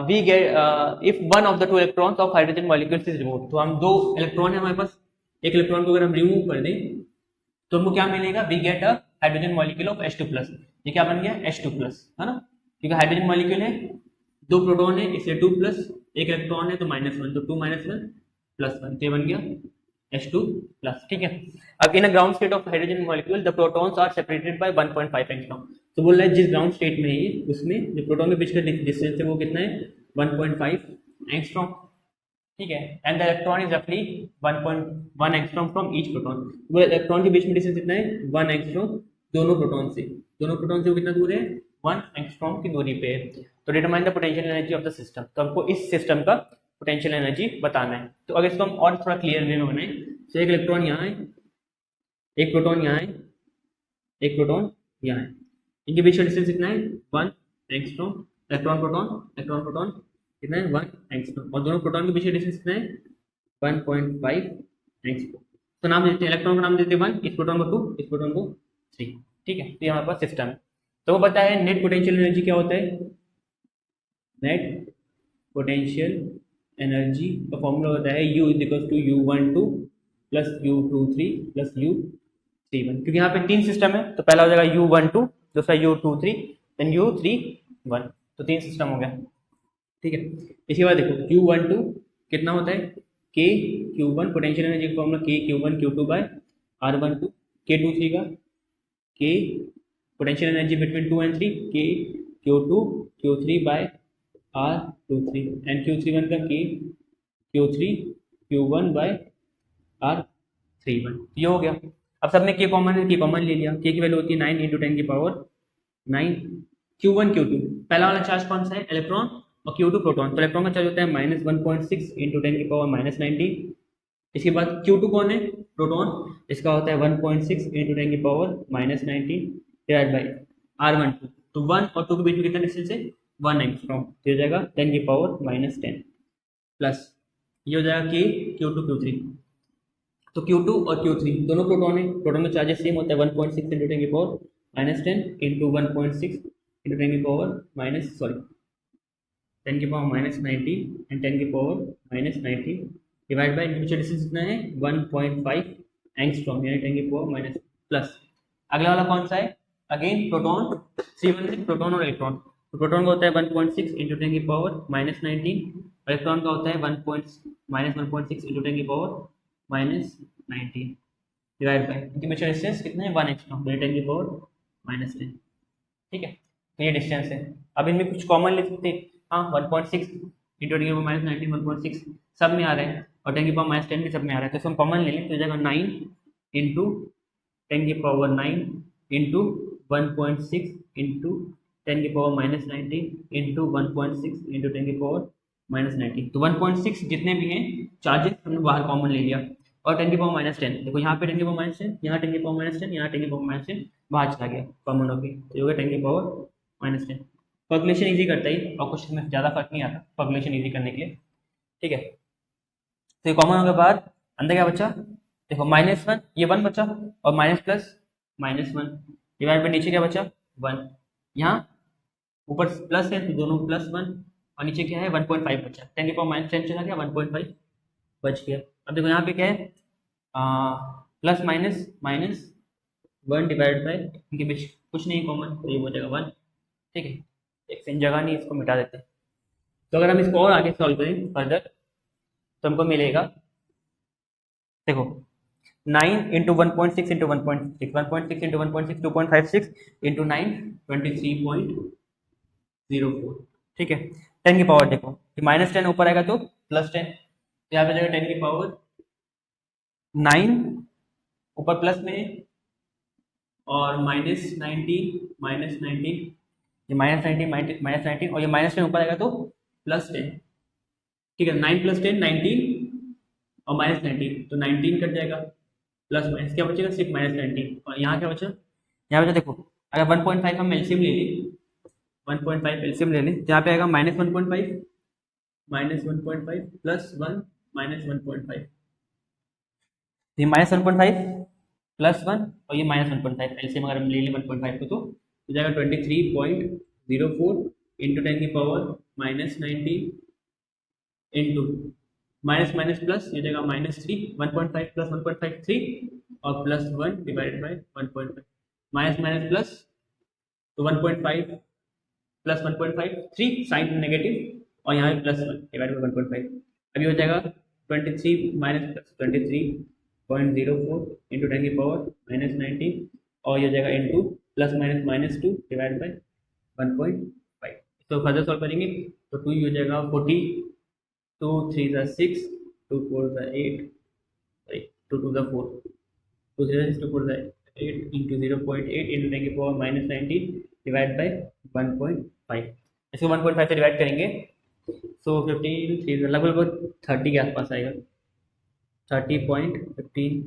we get if one of the two electrons of hydrogen molecules is removed। तो हम दो इलेक्ट्रॉन है हमारे पास, एक इलेक्ट्रॉन को अगर हम रिमूव कर दें तो हमको क्या मिलेगा, we get a hydrogen molecule of H2 plus. ये क्या बन गया, H2 प्लस, है ना, क्योंकि हाइड्रोजन मॉलिक्यूल है, दो प्रोटॉन है इसलिए 2 प्लस, एक इलेक्ट्रॉन है तो -1, तो 2 - 1 +1, तो ये बन गया H2 प्लस, ठीक है। अब in a ground state of hydrogen molecule the protons are separated by 1.5 angstrom. तो बोल रहा है जिस ग्राउंड स्टेट में है उसमें जो प्रोटॉन के बीच का डिस्टेंस है वो कितना है, 1.5 एंगस्ट्रॉम, ठीक है। एंड द इलेक्ट्रॉन इज रफली 1.1 एंगस्ट्रॉम फ्रॉम ईच प्रोटॉन। वो इलेक्ट्रॉन के बीच में डिस्टेंस कितना है, 1 एंगस्ट्रॉम दोनों प्रोटॉन से, वो कितना दूर है, 1 एंगस्ट्रॉम की दूरी पे है। तो determine the potential energy of the system. तो हमको इस सिस्टम का पोटेंशियल एनर्जी बताना है। तो अगर इसको हम और थोड़ा क्लियर वे में बनाएं तो एक इलेक्ट्रॉन यहाँ है, एक प्रोटॉन यहाँ है, एक प्रोटॉन यहाँ है, इनके बीच का डिस्टेंस कितना है, 1 एंगस्ट्रॉम। इलेक्ट्रॉन प्रोटॉन कितना है, 1 एंगस्ट्रॉम, और दोनों प्रोटॉन के बीच का डिस्टेंस कितना है, 1.5 एंगस्ट्रॉम। तो नाम देते हैं, इलेक्ट्रॉन का नाम देते हैं 1, इस प्रोटॉन को 2, इस प्रोटॉन को 3, ठीक है। तो ये हमारे पास सिस्टम है। तो वो पता है नेट पोटेंशियल एनर्जी क्या होता है, नेट पोटेंशियल एनर्जी का फॉर्मूला होता है U = U12 plus U23 plus U31। क्योंकि यहाँ पे तीन सिस्टम है तो पहला हो जाएगा U12, दूसरा U23, देन U31, तो तीन सिस्टम हो गया, ठीक है। इसके बाद देखो Q12 कितना होता है, K Q1, पोटेंशियल एनर्जी का formula K Q1 Q2 by R12, K23 का K potential energy between 2 and 3, K Q2 Q3 by R23, and Q31 का K Q3 Q1 bye R31। ये हो गया। अब सब में K कॉमन है, K कॉमन ले लिया, K की वैल्यू होती है 9 × 10⁹ Q1 Q2 पहला वाला चार्ज कौन सा है, इलेक्ट्रॉन, और Q2 प्रोटॉन। तो इलेक्ट्रॉन का चार्ज होता है -1.6 × 10⁻19। इसके बाद Q2 कौन है, प्रोटॉन, इसका होता है 1.6 × 10⁻19 डिवाइड बाई R12। तो 1 और 2 के बीच में कितना डिस्टेंस है, 1 एंगस्ट्रॉम, तो हो जाएगा 10⁻10 प्लस ये हो जाएगा K Q2 Q3। तो Q2 और Q3 दोनों प्रोटॉन है, प्रोटॉन का चार्जेस सेम होता है 1.6 × 10⁻10 into 1.6 into 10⁻19 and 10⁻19 divide by इनके डिस्टेंस कितना है, 1.5 एंगस्ट्रॉम, यानी 10⁻⁻, प्लस अगला वाला कौन सा है, अगेन प्रोटॉन, 3 प्रोटॉन और इलेक्ट्रॉन। तो प्रोटॉन का होता है 1.6 × 10⁻19, इलेक्ट्रॉन का होता है -1.6 × 10⁻19 डिवाइड बाई इनके बीच डिस्टेंस कितना है, 1 एंगस्ट्रॉम, 10⁻10, ठीक है। तो ये डिस्टेंस है। अब इनमें कुछ कॉमन ले सकते हैं, हाँ 1.6 × 10⁻19 1.6 सब में आ रहे हैं, और 10⁻10 भी सब में आ रहा है, तो इसको हम कॉमन ले लें तो हो जाएगा 9 × 10⁹ इंटू 1.6 इंटू 10⁻19 इंटू 1.6 इंटू 10⁻19। तो 1.6 जितने भी हैं चार्जेस हमने बाहर कॉमन ले लिया, और 10⁻10 देखो यहाँ पे 10⁻10, यहाँ 10⁻10, यहाँ 10⁻10 बाहर चला गया कॉमन होके, तो होगा 10⁻10। कैलकुलेशन इजी करता है और क्वेश्चन में ज़्यादा फर्क नहीं आता कैलकुलेशन इजी करने के लिए, ठीक है। तो ये कॉमन होने के बाद अंदर क्या बचा, देखो -1, ये 1 बचा, और माइनस प्लस -1 डिवाइड बाई नीचे क्या बचा, 1, यहाँ ऊपर प्लस है तो दोनों +1, और नीचे क्या है 1.5 बचा, 10⁻10 चला गया, 1.5 बच गया। अब देखो यहाँ पे क्या है, plus minus minus 1 divide by, इनके बीच कुछ नहीं कॉमन, तो ये हो जाएगा 1। ठीक है, एक सेम जगह नहीं, इसको मिटा देते हैं। तो अगर हम इसको और आगे सॉल्व करें फर्दर, तो हमको मिलेगा, देखो 9 इंटू 1.6 इंटू 1.6, 1.6 इंटू 1.6 2.56 इंटू 9 23.04। ठीक है, 10 की पावर देखो, -10 ऊपर आएगा तो +10, तो यहाँ पे जाएगा 10 की पावर 9 ऊपर प्लस में, और -90 -19, ये -19 -19 और ये -10 ऊपर आएगा तो +10। ठीक है, 9 + 10 19 और -19, तो 19 कट जाएगा, प्लस माइनस क्या बचेगा, सिर्फ -19। और यहाँ क्या बचा, यहाँ बचा देखो, अगर 1.5 हम एलसीएम ले लें, 1.5 एलसीएम ले लें, तो यहाँ पे आएगा -1.5 -1.5 प्लस 1 -1.5, ये -1.5 प्लस 1 और ये -1.5, एलसीएम अगर हम ले लें 1.5 को, तो हो जाएगा 23.04 इंटू 10 की power -90 into minus minus plus, ये जाएगा -3, 1.5 प्लस 1.5 3 और plus 1 divided by 1.5, minus minus plus, तो 1.5 प्लस 1.5 3 साइन नेगेटिव, और यहाँ पे प्लस 1 डिवाइडेड बाय 1.5, अभी हो जाएगा 23 माइनस प्लस 23.04 इंटू 10 की पावर -90, और ये हो जाएगा into plus minus -2 divide by 1.5। तो फर्दर सॉल्व करेंगे तो 2 हो जाएगा 40, 2 3 6, 2 4 8, 2 2 4, 2 3 6, 2 4 8 इंटू 0.8 इंटू 10 की पावर -90 डिवाइड बाय 1.5। इसको 1.5 से डिवाइड करेंगे, सो 15 3 लगभग 30 के आसपास आएगा, 30.15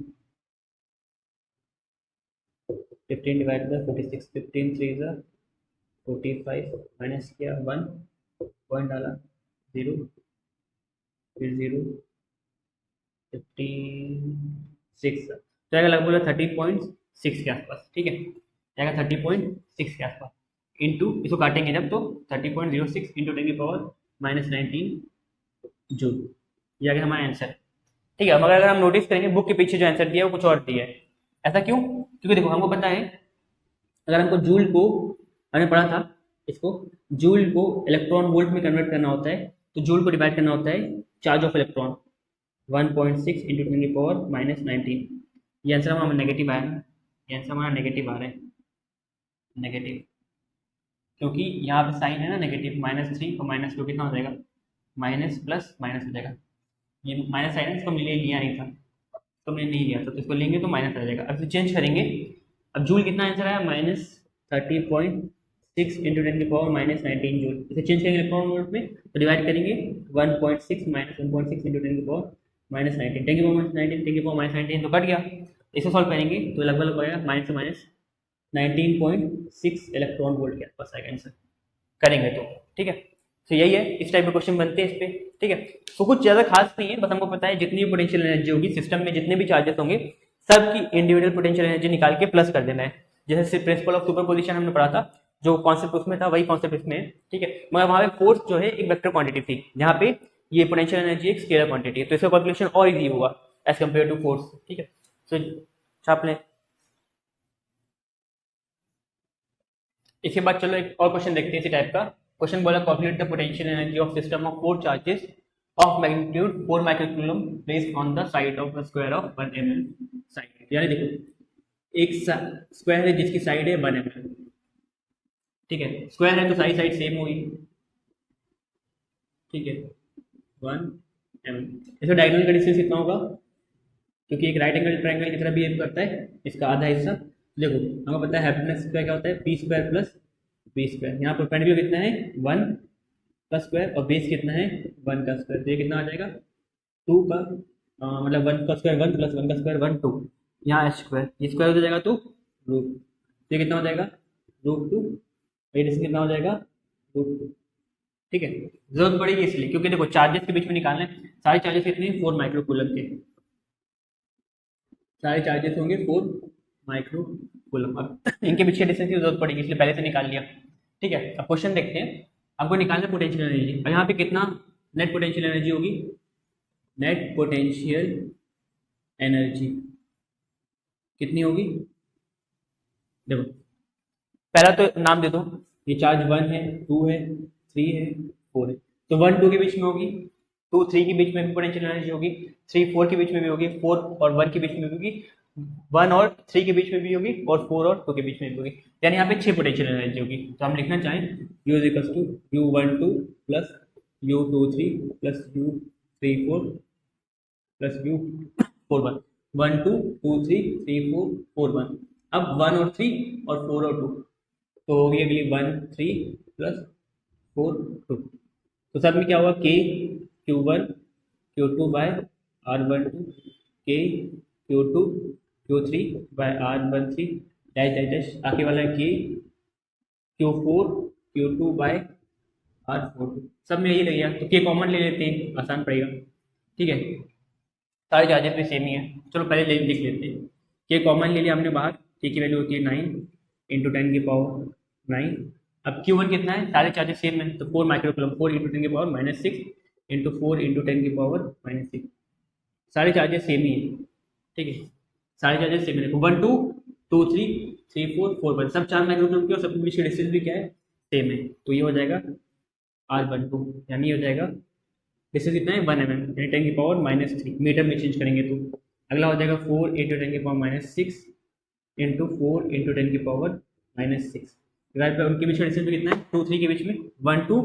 15 डिवाइड बाय 46, 15 3 45 माइनस किया 1 पॉइंट डाला 0 फिर 0 56, तो आएगा लगभग 30.6 के आसपास। ठीक है, आएगा 30.6 के आसपास, इंटू इसको काटेंगे जब, तो 30.06 इंटू 10 की पावर -19 जूल, ये आ गया हमारा आंसर। ठीक है, मगर अगर हम नोटिस करेंगे बुक के पीछे जो आंसर दिया है वो कुछ और दिया है। ऐसा क्यों? क्योंकि देखो हमको पता है, अगर हमको जूल को, हमने पढ़ा था इसको, जूल को इलेक्ट्रॉन वोल्ट में कन्वर्ट करना होता है, तो जूल को डिवाइड करना होता है चार्ज ऑफ इलेक्ट्रॉन, 1.6 इंटू 10 की पावर -19। ये आंसर हमारा नेगेटिव आया ना, ये आंसर हमारा नेगेटिव आ रहा है, नेगेटिव, क्योंकि यहाँ पे साइन है ना नेगेटिव, -3 और -2 कितना हो जाएगा, माइनस प्लस माइनस हो जाएगा, ये माइनस साइन है, इसको हमने लिया नहीं था, तो हमने नहीं लिया था, तो इसको लेंगे तो माइनस आ जाएगा। अब चेंज करेंगे, अब जूल कितना आंसर आया, -30.6 इंटू 10 की पावर -19 जूल, इसे चेंज करेंगे इलेक्ट्रॉन वोल्ट में, तो डिवाइड करेंगे 1.6 -1.6 इंटू 10 की पावर -19, 10 की पावर -19, 10 की पावर -19 तो कट गया, इसे सॉल्व करेंगे तो लगभग आएगा माइनस से माइनस 19.6 इलेक्ट्रॉन वोल्ट के आसपास आएगा आंसर करेंगे तो। ठीक है, तो यही है, इस टाइप के क्वेश्चन बनते हैं इस पे। ठीक है, तो कुछ ज़्यादा खास नहीं है, बस हमको पता है जितनी भी पोटेंशियल एनर्जी होगी सिस्टम में, जितने भी चार्जेस होंगे, सबकी इंडिविजुअल पोटेंशियल एनर्जी निकाल के प्लस कर देना है। जैसे प्रिंसिपल ऑफ सुपरपोजिशन हमने पढ़ा था, जो कॉन्सेप्ट उसमें था वही कॉन्सेप्ट इसमें है। ठीक है, मगर वहाँ पे फोर्स जो है एक वेक्टर क्वांटिटी थी, जहाँ पे ये पोटेंशियल एनर्जी एक स्केलर क्वांटिटी है, तो इसका कैलकुलेशन और इजी होगा एज कम्पेयर टू फोर्स। ठीक है, तो छाप लें। इसके बाद चलो एक और क्वेश्चन देखते हैं इसी टाइप का। क्वेश्चन बोला calculate the potential energy of system of 4 charges of magnitude 4 microcoulomb placed on the side of the square of 1 mm side. यानी देखो एक स्क्वायर है जिसकी साइड है 1 mm। ठीक है, स्क्वायर है तो सारी साइड सेम होगी। ठीक है, 1 mm, इसका डायगोनल का डिस्टेंस कितना होगा, क्योंकि एक राइट एंगल ट्रायंगल की तरह बिहेव करता है, इसका आधा हिस्सा। देखो हमको पता है हाइपोटेनस स्क्वायर क्या होता है, p square plus b square. यहाँ पर फ्रंट व्यू कितना है 1 का स्क्वायर और बेस कितना है 1 का स्क्वायर, तो ये कितना आ जाएगा 2 का मतलब 1 का स्क्वायर 1 प्लस 1 का स्क्वायर 1 2, यहाँ स्क्वायर ये स्क्वायर हो जाएगा तो रूट, तो ये कितना हो जाएगा √2, ये डिस्टेंस कितना हो जाएगा √2। ठीक है, जरूरत पड़ेगी इसलिए क्योंकि देखो चार्जेस के बीच में निकालना है, सारे चार्जेस कितने 4 माइक्रोकूलम के, सारे चार्जेस होंगे 4 माइक्रोकूलम। अब इनके पीछे डिस्टेंस की जरूरत पड़ेगी इसलिए पहले से निकाल लिया। ठीक है, अब क्वेश्चन देखते हैं। आपको निकालना पोटेंशियल एनर्जी, और यहाँ पे कितना नेट पोटेंशियल एनर्जी होगी, नेट पोटेंशियल एनर्जी कितनी होगी? देखो पहला तो नाम दे दो, ये चार्ज 1 है, 2 है, 3 है, 4 है, तो 1 2 के बीच में होगी, 2 3 के बीच में भी पोटेंशियल एनर्जी होगी, 3 4 के बीच में भी होगी, 4 और 1 के बीच में भी होगी, 1 और 3 के बीच में भी होगी, और 4 और 2 के बीच में भी होगी, यानी यहाँ पे 6 पोटेंशियल एनर्जी होगी। तो हम लिखना चाहें U is equal to U12 plus U23 plus U34 plus U41, 1 2 2 3 3 4 4 1। अब 1 और 3 और 4 और 2, तो होगी अगली 1 3 प्लस 4 2, तो सब में क्या हुआ K Q1 Q2 by R12 K Q2 Q3 by R13 dash dash dash, आगे वाला है K Q4 Q2 bye R42, सब में यही लगेगा, तो K कॉमन ले लेते हैं, आसान पड़ेगा। ठीक है, सारे चार्जेस भी सेम ही है, चलो पहले लिख लेते हैं। K कॉमन ले लिया हमने बाहर, K की वैल्यू होती है 9 इंटू 10 की पावर 9। अब Q1 कितना है, सारे चार्जेस सेम है, तो 4 माइक्रोकूलम, 4 इंटू 10 की पावर माइनस 6 इंटू 4 इंटू 10 की पावर माइनस 6, सारे चार्जेस सेम ही है। ठीक है, सारे चार्जेस सेम है, देखो 1 2 2 3 3 4 4 1, सब 4 माइक्रोकूलम की और सबके बीच का डिस्टेंस भी क्या है, सेम है, तो ये हो जाएगा R12, यानी ये हो जाएगा डिस्टेंस कितना है 1 mm, यानी 10 की पावर माइनस 3, मीटर में चेंज करेंगे तो अगला हो जाएगा 4 इंटू 10 की पावर माइनस 6 इंटू 4 इंटू 10 की पावर माइनस 6, डिवाइड बाय उनके बीच का डिस्टेंस कितना है 2 3 के बीच में 1 2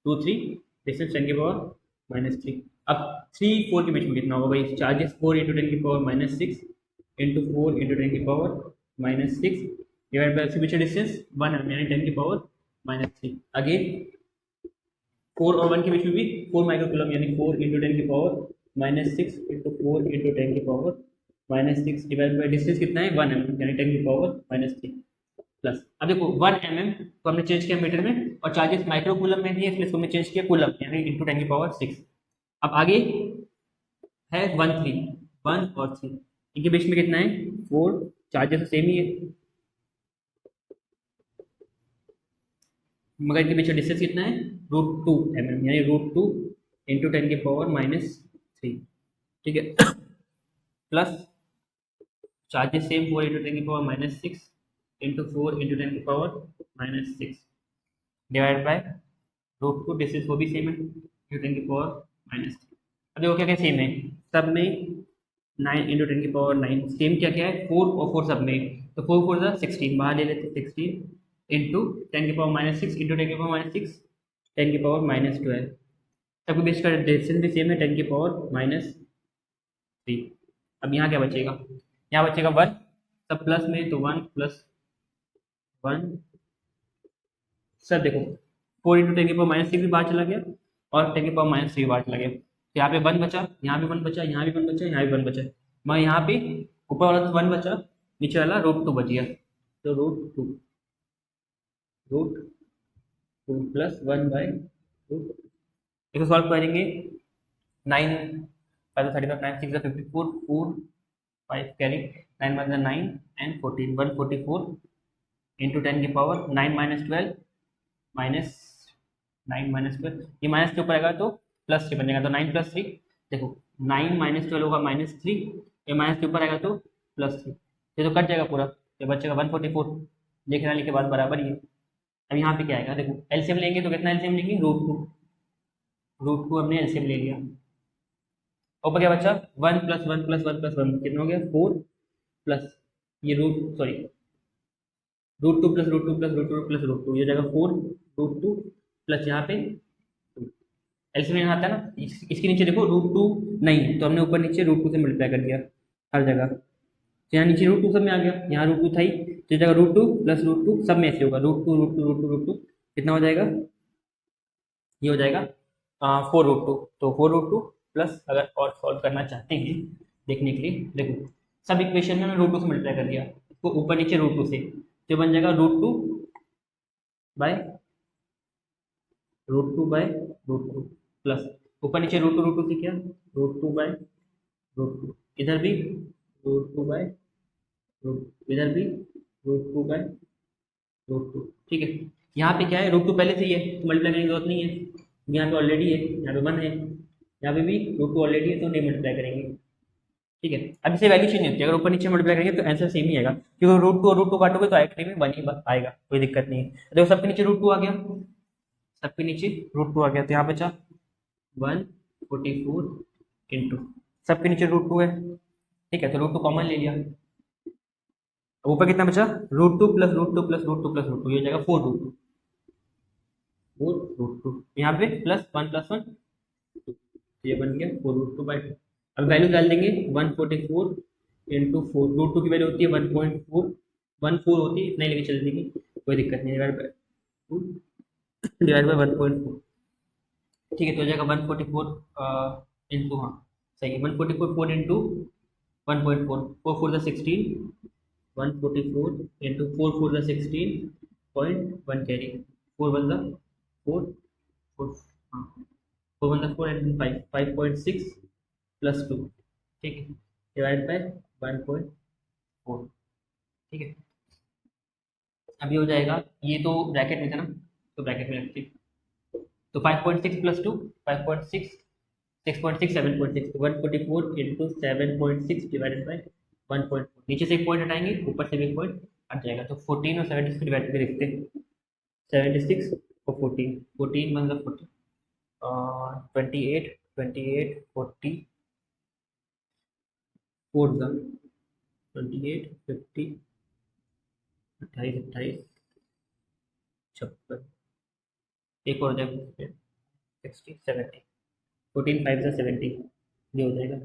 2 3 डिस्टेंस 10 की पावर माइनस 3। अब 3 4 के बीच में कितना होगा भाई, चार्जेस 4 इंटू 10 की पावर माइनस 6 इंटू 4 इंटू 10 की पावर माइनस 6 डिवाइड बाय उसके बीच का डिस्टेंस 1 mm, यानी 10 की पावर माइनस 3। अगेन 4 और 1 के बीच में भी 4 माइक्रोकूलम, यानी 4 इंटू 10 की पावर माइनस 6 इंटू 4 इंटू 10 की power minus 6 divide by distance कितना है 1 mm, यानी 10 की पावर माइनस 3 प्लस। अब देखो 1 mm तो हमने चेंज किया मीटर में, और चार्जेस माइक्रोकूलम में भी है, इसलिए इसको हमने चेंज किया कूलम, यानी इंटू 10 की पावर 6। अब आगे है 1 3, 1 और 3, इनके बीच में कितना है 4, चार्जेस तो सेम ही है, मगर इनके बीच डिस्टेंस कितना है √2 mm, यानी √2 इंटू 10 की पावर माइनस 3। ठीक है, प्लस चार्जेस सेम 4 इंटू 10 की पावर माइनस 6 इंटू 4 इंटू 10 की power minus 6 divide by √2, distance वो भी सेम है इंटू 10 की पावर माइनस 3। अब देखो क्या क्या सेम है, सब में 9 इंटू 10 की पावर 9, सेम क्या क्या है 4 और 4 सब में, तो 4 4 16, बाहर ले लेते 16 इंटू 10 की पावर माइनस 6 इंटू 10 की पावर माइनस 6 10 की पावर माइनस 12, सबके बीच का डिस्टेंस भी सेम है 10 की पावर माइनस 3। अब यहाँ क्या बचेगा, यहाँ बचेगा 1, सब प्लस में, तो 1 प्लस 1, सर देखो 4 इंटू 10 की पावर माइनस 6 भी बाहर चला गया, और 10 की पावर माइनस 3 भी बाहर चला गया, तो यहाँ पे 1 बचा, यहाँ भी 1 बचा, यहाँ भी 1 बचा, यहाँ भी 1 बचा, मैं यहाँ पे ऊपर वाला तो 1 बचा, नीचे वाला √2 बच गया, तो √2 प्लस 1 बाई √2। इसको सॉल्व करेंगे, 9 5 30 9 6 54 4 5 कैरी 9 1 9 एंड 14 144 इंटू 10 की पावर 9 माइनस 12 माइनस 9 माइनस 12, ये माइनस के ऊपर आएगा तो प्लस 3 बनेगा, तो 9 प्लस 3, देखो 9 माइनस 12 होगा माइनस 3, ये माइनस के ऊपर आएगा तो प्लस 3, ये तो कट जाएगा पूरा, ये बचेगा 144, देखना लिखे बाद बराबर ही है। अब यहाँ पे क्या आएगा, देखो एलसीएम लेंगे तो कितना एलसीएम लेंगे √2 हमने एलसीएम ले लिया, ऊपर क्या बचा 1 प्लस 1 प्लस 1 प्लस 1 कितना हो गया 4 प्लस ये √2 प्लस √2 प्लस √2 प्लस √2, ये जाएगा 4 √2 प्लस यहाँ पे एलसीएम यहाँ आता है ना, इसके नीचे देखो √2 नहीं है, तो हमने ऊपर नीचे √2 से मल्टीप्लाई कर दिया हर जगह, तो यहाँ नीचे √2 सब में आ गया, यहाँ √2 था ही, तो ये जाएगा √2 प्लस √2 सब में ऐसे होगा √2 कितना हो जाएगा, ये हो जाएगा 4√2, तो 4√2 प्लस, अगर और सॉल्व करना चाहते हैं देखने के लिए, देखो सब इक्वेशन में मैंने √2 से मल्टीप्लाई कर दिया, तो ऊपर नीचे √2 से, तो बन जाएगा √2 बाय √2 प्लस ऊपर नीचे √2 से क्या √2 बाय √2, इधर भी √2 बाय √2, इधर भी √2 बाय √2। ठीक है, यहाँ पे क्या है √2 पहले से ही है, तो मल्टीप्लाई करने की जरूरत नहीं है, यहाँ पे ऑलरेडी है, यहाँ पे 1 है, यहाँ पे भी √2 ऑलरेडी है, तो नहीं मल्टीप्लाई करेंगे। ठीक है। अब इसे वैल्यू चेंज नहीं होती, अगर ऊपर नीचे मल्टीप्लाई करेंगे तो आंसर सेम ही आएगा, क्योंकि रूट टू और रूट टू काटोगे तो आखिरी में 1 ही आएगा, कोई दिक्कत नहीं है। देखो सबके नीचे रूट टू आ गया, सबके नीचे रूट टू आ गया, तो यहाँ बचा 144 इंटू, सबके नीचे रूट टू है, ठीक है, तो रूट टू कॉमन ले लिया। अब ऊपर कितना बचा, root two plus root two plus root two plus root two, ये हो जाएगा 4 रूट टू, 4 रूट टू, यहाँ पे प्लस 1 प्लस 1, ये बन गया 4 रूट टू बाई 2। अब वैल्यू डाल देंगे 144 इंटू 4, रूट टू की वैल्यू होती है 1.414 होती है, इतना ही लेके चल देगी, कोई दिक्कत नहीं, डिवाइड बाई 2 डिवाइड बाई 1.4, ठीक है, तो हो जाएगा 144 इंटू, हाँ सही है, 144 4 into 1.4, 4 4 the 16, 144 into 4 4 the 16.1 carry, 4 1 the 4, 4 हाँ 4 1 द 4 एंड 5, 5.6 प्लस 2, ठीक है, डिवाइड बाय 1.4, ठीक है। अब ये हो जाएगा, ये तो ब्रैकेट में था ना, तो ब्रैकेट में रखते, तो 5.6 प्लस 2, 5.6, 6.6, 7.6, 144 इंटू 7.6 डिवाइडेड बाई 1.4, नीचे से एक पॉइंट हटाएंगे, ऊपर से भी एक पॉइंट हट जाएगा, तो 14 और 76 को डिवाइड करके देखते हैं, 76 और 14, 14 मतलब 40, 28, 28, 40, 4 ज़ा 28, 50, 28, 28, 56, एक और जाएगा 60, 70, 14 5 ज़ा 70, ये हो जाएगा,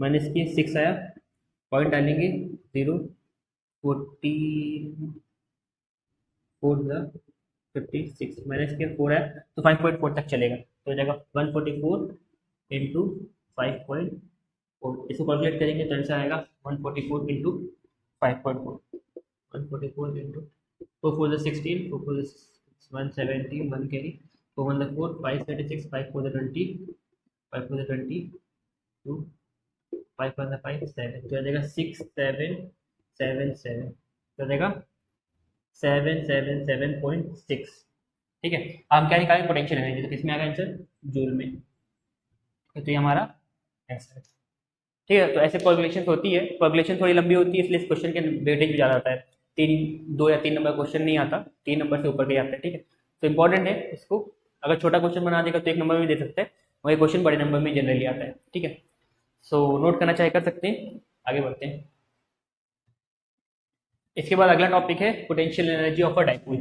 माइनस की 6 आया, पॉइंट डालेंगे 0, 14 4 ज़ा 56, माइनस के 4 है तो 5.4 तक चलेगा, तो हो जाएगा 144 इंटू 5.4, इसको कैलकुलेट करेंगे तो आंसर आएगा 144 इंटू 5.4, 144 इंटू 4 4 ज़ा 16, 4 4 ज़ा 170, 1 कैरी, 4 1 ज़ा 4, 5 36, 5 4 ज़ा 20, 5 4 ज़ा 20, 2 5 1 ज़ा 5 7, तो आ जाएगा 6 7 7 7, तो आ जाएगा 777.6, ठीक है। हम क्या निकालेंगे, पोटेंशियल एनर्जी, तो किसमें आएगा आंसर, जूल में, तो ये हमारा आंसर है, ठीक है। तो ऐसे कैलकुलेशन होती है, कैलकुलेशन थोड़ी लंबी होती है, इसलिए इस क्वेश्चन के वेटेज भी ज़्यादा आता है, 2 या 3 नंबर क्वेश्चन नहीं आता, 3 नंबर से ऊपर के आता है, ठीक है, तो इंपॉर्टेंट है इसको, अगर छोटा क्वेश्चन बना देगा तो 1 नंबर में दे सकते हैं, वही क्वेश्चन बड़े नंबर में जनरली आता है, ठीक है। सो नोट करना चाहे कर सकते हैं, आगे बढ़ते हैं। इसके बाद अगला टॉपिक है potential energy of a dipole,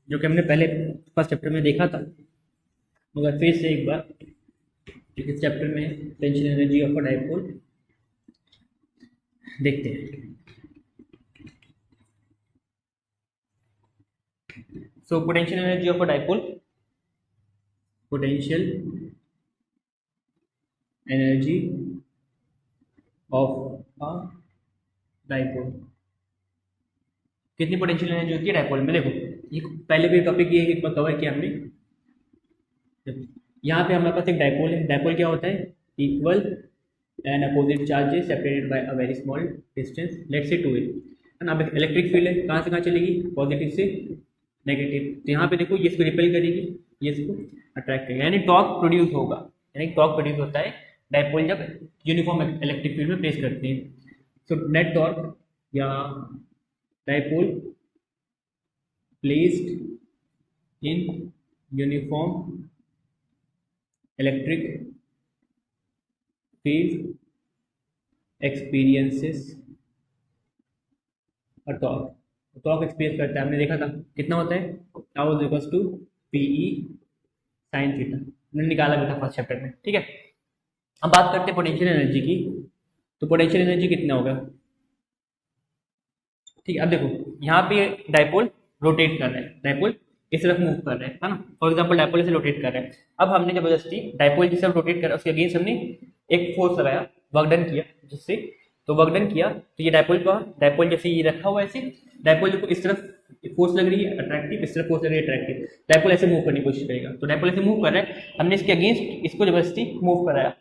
जो कि हमने पहले फर्स्ट चैप्टर में देखा था, मगर फिर से एक बार इस चैप्टर में potential energy of a dipole देखते हैं। So potential energy of a dipole, potential energy of a dipole, कितनी पोटेंशियल एनर्जी होती है डाइपोल में, देखो ये पहले भी टॉपिक ये एक बार कवर किया हमने, यहाँ पे हमारे पास एक डाइपोल है, डाइपोल क्या होता है, equal and opposite charges separated by a very small distance, let's say 2a, है ना। अब इलेक्ट्रिक फील्ड है, कहाँ से कहाँ चलेगी, पॉजिटिव से नेगेटिव, तो यहाँ पे देखो ये इसको रिपेल करेगी, ये इसको अट्रैक्ट करेगी, यानी टॉर्क प्रोड्यूस होगा, यानी टॉर्क प्रोड्यूस होता है डाइपोल जब यूनिफॉर्म इलेक्ट्रिक फील्ड में प्लेस करते हैं, सो नेट टॉर्क या dipole placed in uniform electric field experiences a torque, torque experience करता है, हमने देखा था कितना होता है, tau is equals to p e sine theta, हमने निकाला भी था फर्स्ट चैप्टर में, ठीक है। अब बात करते हैं पोटेंशियल एनर्जी की, तो पोटेंशियल एनर्जी कितना होगा, ठीक है। अब देखो यहाँ पे डाइपोल रोटेट कर रहा है, डाइपोल इस तरफ मूव कर रहा है ना, फॉर एग्जांपल डाइपोल इसे रोटेट कर रहा है, अब हमने जबरदस्ती डाइपोल जिस तरफ रोटेट कर रहा है उसके अगेंस्ट हमने एक फोर्स लगाया, वर्क डन किया जिससे, तो वर्क डन किया तो ये डाइपोल जैसे ये रखा हुआ है ऐसे, डाइपोल देखो इस तरफ फोर्स लग रही है अट्रैक्टिव, इस तरफ फोर्स लग रही है अट्रैक्टिव, डाइपोल ऐसे मूव करने की कोशिश करेगा, तो डाइपोल ऐसे मूव कर रहा है, हमने इसके अगेंस्ट इसको जबरदस्ती मूव कराया,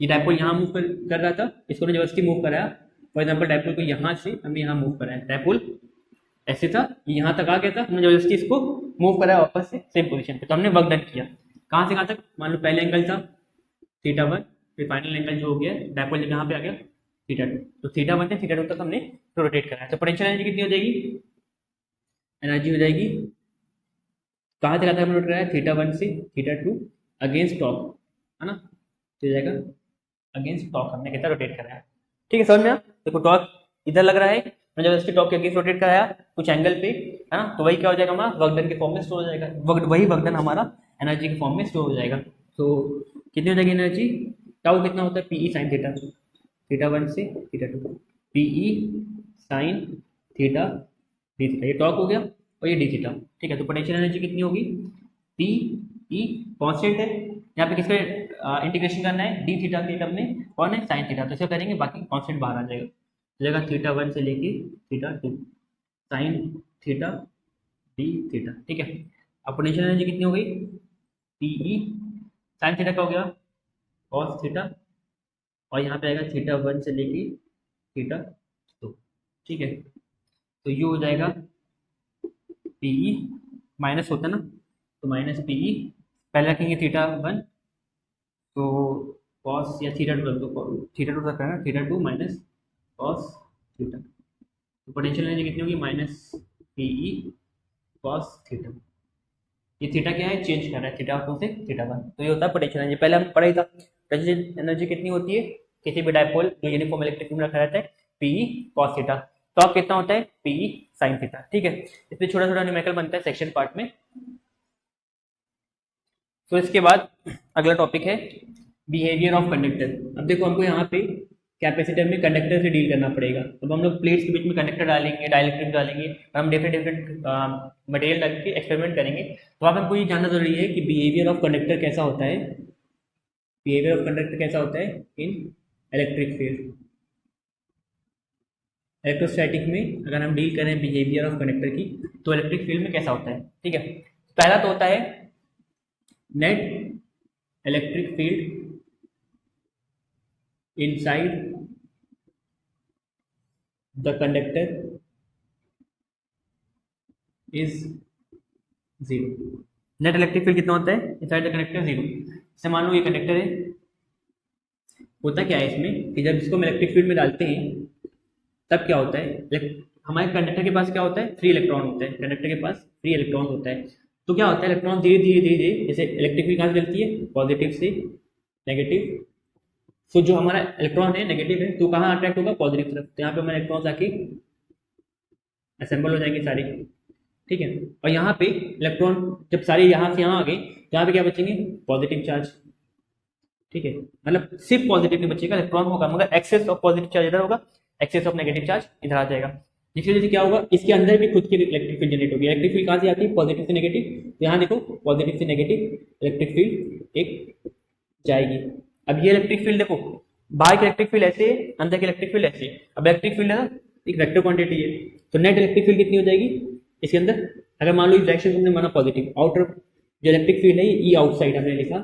ये डाइपोल यहाँ मूव कर रहा था, इसको जबरदस्ती मूव कराया, फॉर एग्जाम्पल डाइपोल को यहाँ से हमने यहाँ मूव कराया, डाइपोल ऐसे था, यहाँ तक आ गया था, हमने जबरदस्ती इसको मूव कराया वापस से सेम पोजीशन पे, तो हमने वर्क डन किया, कहाँ से कहाँ तक, मान लो पहले एंगल था θ1, फिर फाइनल एंगल जो हो गया डाइपोल जब यहाँ पे आ गया थीटा 2, तो थीटा 1 से थीटा 2 तक हमने रोटेट कराया। तो पोटेंशियल एनर्जी कितनी हो जाएगी, एनर्जी हो जाएगी, कहाँ से कहाँ तक हमने रोटेट कराया, थीटा 1 से थीटा 2 अगेंस्ट टॉक, है ना, तो हो जाएगा अगेंस्ट टॉक हमने कितना रोटेट कराया। ठीक है, समझ में? देखो टॉक इधर लग रहा है, मैंने जब इसके टॉक के अगेंस्ट रोटेट कराया कुछ एंगल पे, है ना, तो वही क्या हो जाएगा हमारा वर्क डन के फॉर्म में स्टोर हो जाएगा, वही वर्क डन हमारा एनर्जी के फॉर्म में स्टोर हो जाएगा। तो कितनी हो जाएगी एनर्जी, टाउ कितना होता है, पीई साइन थीटा, थीटा 1 से theta 2, p e sine theta d theta, ये टॉक हो गया और ये डी थीटा। ठीक है, तो पोटेंशियल एनर्जी कितनी होगी, पी ई कांस्टेंट है, यहाँ पे किसका इंटीग्रेशन करना है, डी थीटा के टर्म में, कौन है, साइन थीटा, तो इसे करेंगे बाकी कांस्टेंट बाहर आ जाएगा, तो जाएगा थीटा 1 से लेके theta 2 sign theta d theta. ठीक है, अब पोटेंशियल एनर्जी कितनी हो गई, पीई साइन थीटा का हो गया कॉस थीटा, और यहाँ पे आएगा थीटा 1 से लेके थीटा 2। ठीक है, तो ये हो जाएगा पीई, माइनस होता है ना, तो माइनस पीई, पहले रखेंगे थीटा 1, तो कॉस या थीटा 2 रख दो, थीटा 2 रखा है ना, थीटा 2 माइनस कॉस थीटा, तो पोटेंशियल एनर्जी कितनी होगी, माइनस पीई कॉस थीटा। ये थीटा क्या है, चेंज कर रहा है, थीटा 2 से थीटा 1, तो ये होता है पोटेंशियल एनर्जी। पहले हम पढ़ा ही था पोटेंशियल एनर्जी कितनी होती है किसी भी डायपोल जो यूनिफॉर्म इलेक्ट्रिक फील्ड में रखा रहता है, पीई कॉस थीटा, तो अब कितना होता है, पीई साइन थीटा। ठीक है, इसमें छोटा छोटा न्यूमेरिकल बनता है सेक्शन पार्ट में। तो इसके बाद अगला टॉपिक है बिहेवियर ऑफ कंडक्टर। अब देखो हमको यहाँ पे कैपेसिटर में कंडक्टर से डील करना पड़ेगा, तो हम लोग प्लेट्स के बीच में कंडक्टर डालेंगे, डाइलेक्ट्रिक डालेंगे, और हम डिफरेंट डिफरेंट मटेरियल डाल के एक्सपेरिमेंट करेंगे। तो अब हमको ये जानना जरूरी है कि बिहेवियर ऑफ कंडक्टर कैसा होता है, बिहेवियर ऑफ कंडक्टर कैसा होता है इन इलेक्ट्रिक फील्ड। इलेक्ट्रोस्टैटिक में अगर हम डील करें बिहेवियर ऑफ कंडक्टर की, तो इलेक्ट्रिक फील्ड में कैसा होता है। ठीक है, पहला तो होता है net electric field inside the conductor is zero। Net electric field कितना होता है इनसाइड द कंडक्टर, जीरो। जैसे मान लो ये कंडक्टर है, होता क्या है इसमें कि जब इसको हम इलेक्ट्रिक फील्ड में डालते हैं तब क्या होता है, हमारे कंडक्टर के पास क्या होता है, फ्री इलेक्ट्रॉन होता है, कंडक्टर के पास फ्री इलेक्ट्रॉन होता है। तो क्या होता है, इलेक्ट्रॉन धीरे धीरे धीरे धीरे, जैसे इलेक्ट्रिक फील्ड कहाँ से चलती है, पॉजिटिव से नेगेटिव, तो जो हमारा इलेक्ट्रॉन है नेगेटिव है, तो कहाँ अट्रैक्ट होगा, पॉजिटिव तरफ, तो यहाँ पे हमारे इलेक्ट्रॉन्स आके असेंबल हो जाएंगे सारे। ठीक है, और यहाँ पे इलेक्ट्रॉन जब सारे यहाँ से यहाँ आ गए, यहाँ पे क्या बचेंगे, पॉजिटिव चार्ज। ठीक है, मतलब सिर्फ पॉजिटिव नहीं बचेगा, इलेक्ट्रॉन होगा मगर एक्सेस ऑफ पॉजिटिव चार्ज इधर होगा, एक्सेस ऑफ नेगेटिव चार्ज इधर आ जाएगा। जिसकी वजह से क्या होगा, इसके अंदर भी खुद की इलेक्ट्रिक फील्ड जनरेट होगी। इलेक्ट्रिक फील्ड कहाँ से आती है, पॉजिटिव से नेगेटिव, तो यहाँ देखो पॉजिटिव से नेगेटिव इलेक्ट्रिक फील्ड एक जाएगी। अब ये इलेक्ट्रिक फील्ड देखो, बाहर की इलेक्ट्रिक फील्ड ऐसे, अंदर की इलेक्ट्रिक फील्ड ऐसे। अब इलेक्ट्रिक फील्ड है ना एक वेक्टर क्वांटिटी है, तो नेट इलेक्ट्रिक फील्ड कितनी हो जाएगी इसके अंदर, अगर मान लो इस डायरेक्शन हमने माना पॉजिटिव, आउटर जो इलेक्ट्रिक फील्ड है ई आउटसाइड हमने लिखा,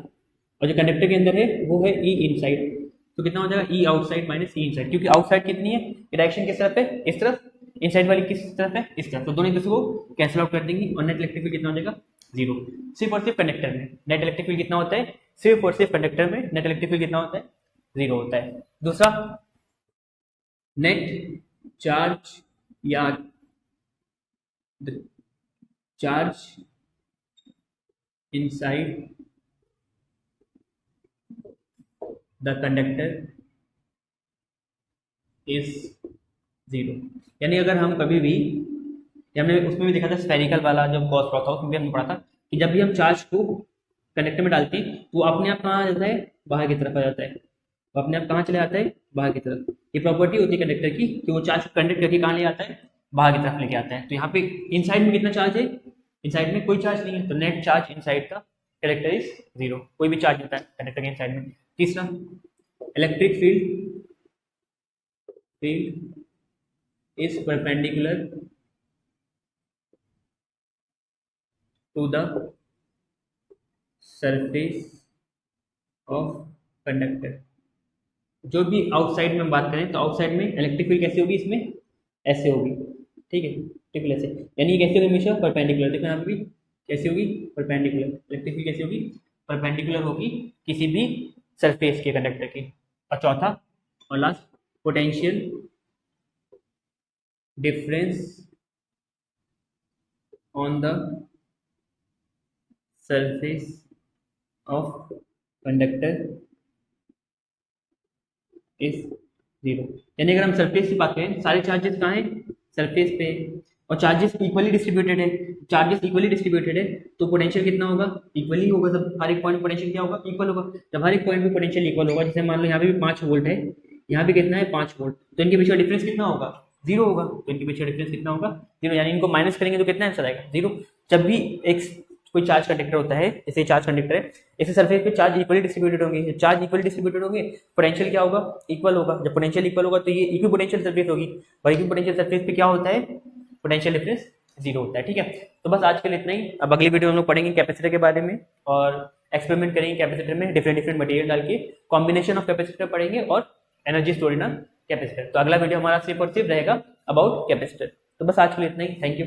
और जो कंडक्टर के अंदर है वो है ई इनसाइड, तो कितना हो जाएगा, ई आउटसाइड माइनस ई इनसाइड, क्योंकि आउटसाइड कितनी है, डायरेक्शन किस तरफ है, इस तरफ, इनसाइड वाली किस तरफ है, इस तरफ, तो दोनों एक दूसरे को कैंसिल आउट कर देंगी, और नेट इलेक्ट्रिक फील्ड कितना हो जाएगा, जीरो। सिर्फ और सिर्फ कंडक्टर में नेट इलेक्ट्रिक फील्ड कितना होता है, सिर्फ और सिर्फ कंडक्टर में नेट इलेक्ट्रिक फील्ड कितना होता है, जीरो होता है। दूसरा, नेट चार्ज या charge inside the conductor is zero. यानी अगर हम कभी भी, हमने उसमें भी देखा था स्फेरिकल वाला जब गॉस लॉ था, उसमें भी हमने पढ़ा था कि जब भी हम चार्ज को कंडक्टर में डालते हैं तो अपने आप कहाँ आ जाता है, बाहर की तरफ आ जाता है, तो अपने आप कहाँ चले जाता है, बाहर की तरफ। ये प्रॉपर्टी होती है कंडक्टर की कि वो चार्ज कंडक्ट करके कहाँ ले आता है, बाहर की तरफ लेके आता है। तो यहाँ पे इनसाइड में कितना चार्ज है, इनसाइड में कोई चार्ज नहीं है, तो नेट चार्ज इनसाइड का कंडक्टर इज जीरो, कोई भी चार्ज नहीं होता है कंडक्टर के इनसाइड में। तीसरा, electric field is perpendicular to the surface of conductor। जो भी आउटसाइड में बात करें तो आउटसाइड में इलेक्ट्रिक फील्ड कैसे होगी, इसमें ऐसे होगी। ठीक है, बिल्कुल ऐसे, यानी ये कैसे होगी, हमेशा परपेंडिकुलर। देखो यहाँ पे भी कैसे होगी, परपेंडिकुलर। इलेक्ट्रिक फील्ड कैसे होगी, परपेंडिकुलर होगी किसी भी सरफेस के कंडक्टर की। और चौथा और last, potential difference on the surface of conductor is zero. यानी अगर हम सरफेस की बात करें, सारे चार्जेस कहाँ हैं, सरफेस पे, और चार्जेस इक्वली डिस्ट्रीब्यूटेड है, चार्जेस इक्वली डिस्ट्रीब्यूटेड है तो पोटेंशियल कितना होगा, इक्वली होगा। सब हर एक पॉइंट पोटेंशियल क्या होगा, इक्वल होगा। जब हर एक पॉइंट पे पोटेंशियल इक्वल होगा, जैसे मान लो यहाँ पे भी 5 वोल्ट है, यहाँ भी कितना है 5 वोल्ट, तो इनके बीच का डिफरेंस कितना होगा, जीरो होगा। तो इनके बीच का डिफरेंस कितना होगा, जीरो। यानी इनको माइनस करेंगे तो कितना आंसर आएगा, जीरो। जब भी एक कोई चार्ज कंडक्टर होता है, जैसे चार्ज कंडक्टर है, इसे सरफेस पे चार्ज इक्वली डिस्ट्रीब्यूटेड होंगे, चार्ज इक्वली डिस्ट्रीब्यूटेड होंगे, पोटेंशियल क्या होगा, इक्वल होगा। जब पोटेंशियल इक्वल होगा तो ये इक्वी पोटेंशियल सरफेस होगी, और इक्वी पोटेंशियल सरफेस पे क्या होता है, पोटेंशियल डिफरेंस जीरो होता है। ठीक है, तो बस आज के लिए इतना ही। अब अगली वीडियो हम लोग पढ़ेंगे कैपेसिटर के बारे में, और एक्सपेरिमेंट करेंगे कैपेसिटर में डिफरेंट डिफरेंट मटेरियल डाल के, कॉम्बिनेशन ऑफ कैपेसिटर पढ़ेंगे और एनर्जी स्टोरेज ऑन कैपेसिटर। तो अगला वीडियो हमारा सिर्फ और सिर्फ रहेगा अबाउट कैपेसिटर। तो बस आज के लिए इतना ही, थैंक यू।